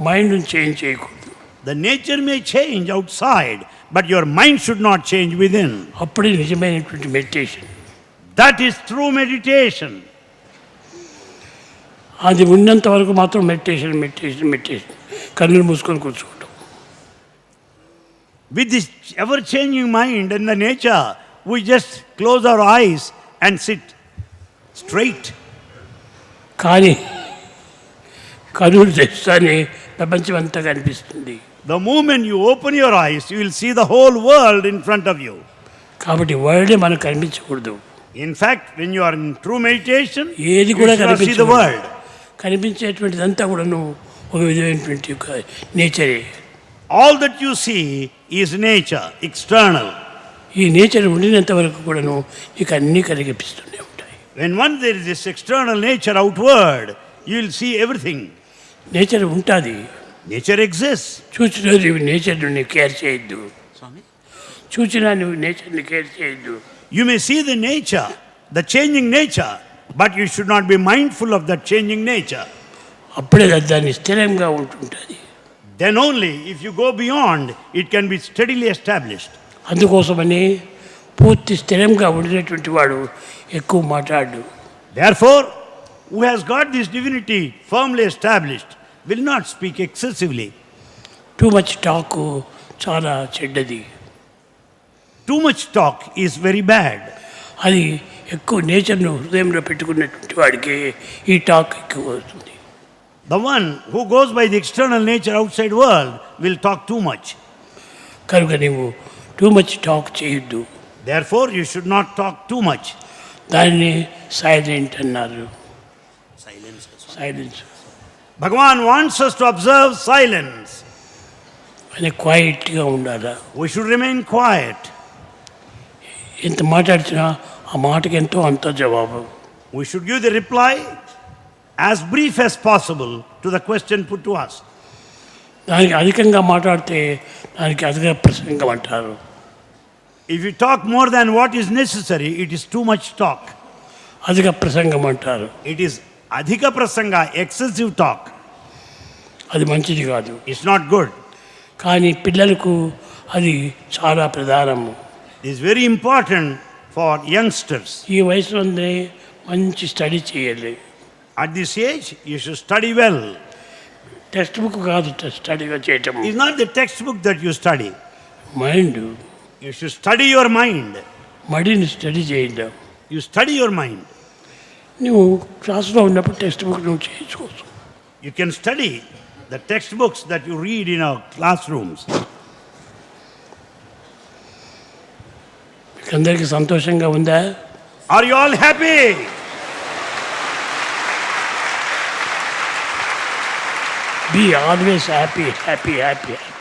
మైండ్ని చేంజ్ చేయకూడదు.
The nature may change outside, but your mind should not change within.
అప్పుడే నిజమైనటువంటి meditation.
That is true meditation.
అది ఉన్నంత వరకు మాత్రం మెడిటేషన్ మెడిటేషన్ మెడిటేషన్ కన్నులు మూసుకొని కూర్చోవటం.
With this ever-changing mind and the nature, we just close our eyes and sit straight.
కానీ కన్నులు తెస్తానే ప్రపంచం అంతా కనిపిస్తుంది.
The moment you open your eyes, you will see the whole world in front of you.
కాబట్టి వరల్డే మనకు కనిపించకూడదు.
In fact, when you are in true meditation,
ఏది
you
కూడా
should not see the world.
కనిపించేటువంటిదంతా కూడాను ఒక విధమైనటువంటి ఒక నేచరే.
All that you see is nature, external.
ఈ నేచర్ ఉండినంత వరకు కూడాను నీకు అన్నీ కనిపిస్తూనే ఉంటాయి.
When once there is this external nature outward, you will see everything.
Nature ఉంటుంది,
Nature exists.
చూసినా నువ్వు నేచర్ని నువ్వు కేర్ చేయొద్దు. చూసినా నువ్వు నేచర్ని కేర్ చేయొద్దు.
You may see the nature, the changing nature, but you should not be mindful of that changing nature.
అప్పుడే దాన్ని స్థిరంగా ఉంటుంటుంది.
Then only, if you go beyond, it can be steadily established.
అందుకోసమని పూర్తి స్థిరంగా ఉండినటువంటి వాడు ఎక్కువ మాట్లాడు.
Therefore, who has got this divinity firmly established will not speak excessively.
Too much talk చాలా చెడ్డది.
Too much talk is very bad.
అది ఎక్కువ నేచర్ను హృదయంలో పెట్టుకున్నటువంటి వాడికి ఈ టాక్ ఎక్కువ అవుతుంది.
The one who goes by the external nature outside world will talk too much.
కనుక నీవు టూ మచ్ టాక్ చేయొద్దు.
Therefore, you should not talk too much.
దాన్ని సైలెంట్ అన్నారు. Silence
Bhagawan wants us to observe silence.
అని క్వైట్గా ఉండాలా.
We should remain quiet.
ఎంత మాట్లాడినా ఆ మాటకి ఎంతో అంత జవాబు.
We should give the reply as brief as possible to the question put to us.
దానికి అధికంగా మాట్లాడితే దానికి అధిక ప్రసంగం అంటారు.
If you talk more than what is necessary, it is too much talk.
అధిక ప్రసంగం అంటారు.
It is adhika prasanga, excessive talk.
అది మంచిది కాదు.
It's not good.
కానీ పిల్లలకు అది చాలా ప్రధానము.
It is very important for youngsters.
ఈ వయసులోనే మంచి స్టడీ చేయాలి.
At this age, you should study well.
Text book కాదు స్టడీగా చేయటం.
It's not the textbook that you study.
Mind,
You should study your mind.
మడిని స్టడీ చేయడం.
You study your mind.
నువ్వు క్లాసులో ఉన్నప్పుడు టెక్స్ట్ బుక్ నువ్వు చేయించుకోవచ్చు.
You can study the textbooks that you read in our classrooms.
మీకు అందరికీ సంతోషంగా ఉందా?
Are you all happy?
Be always happy, happy, happy, happy.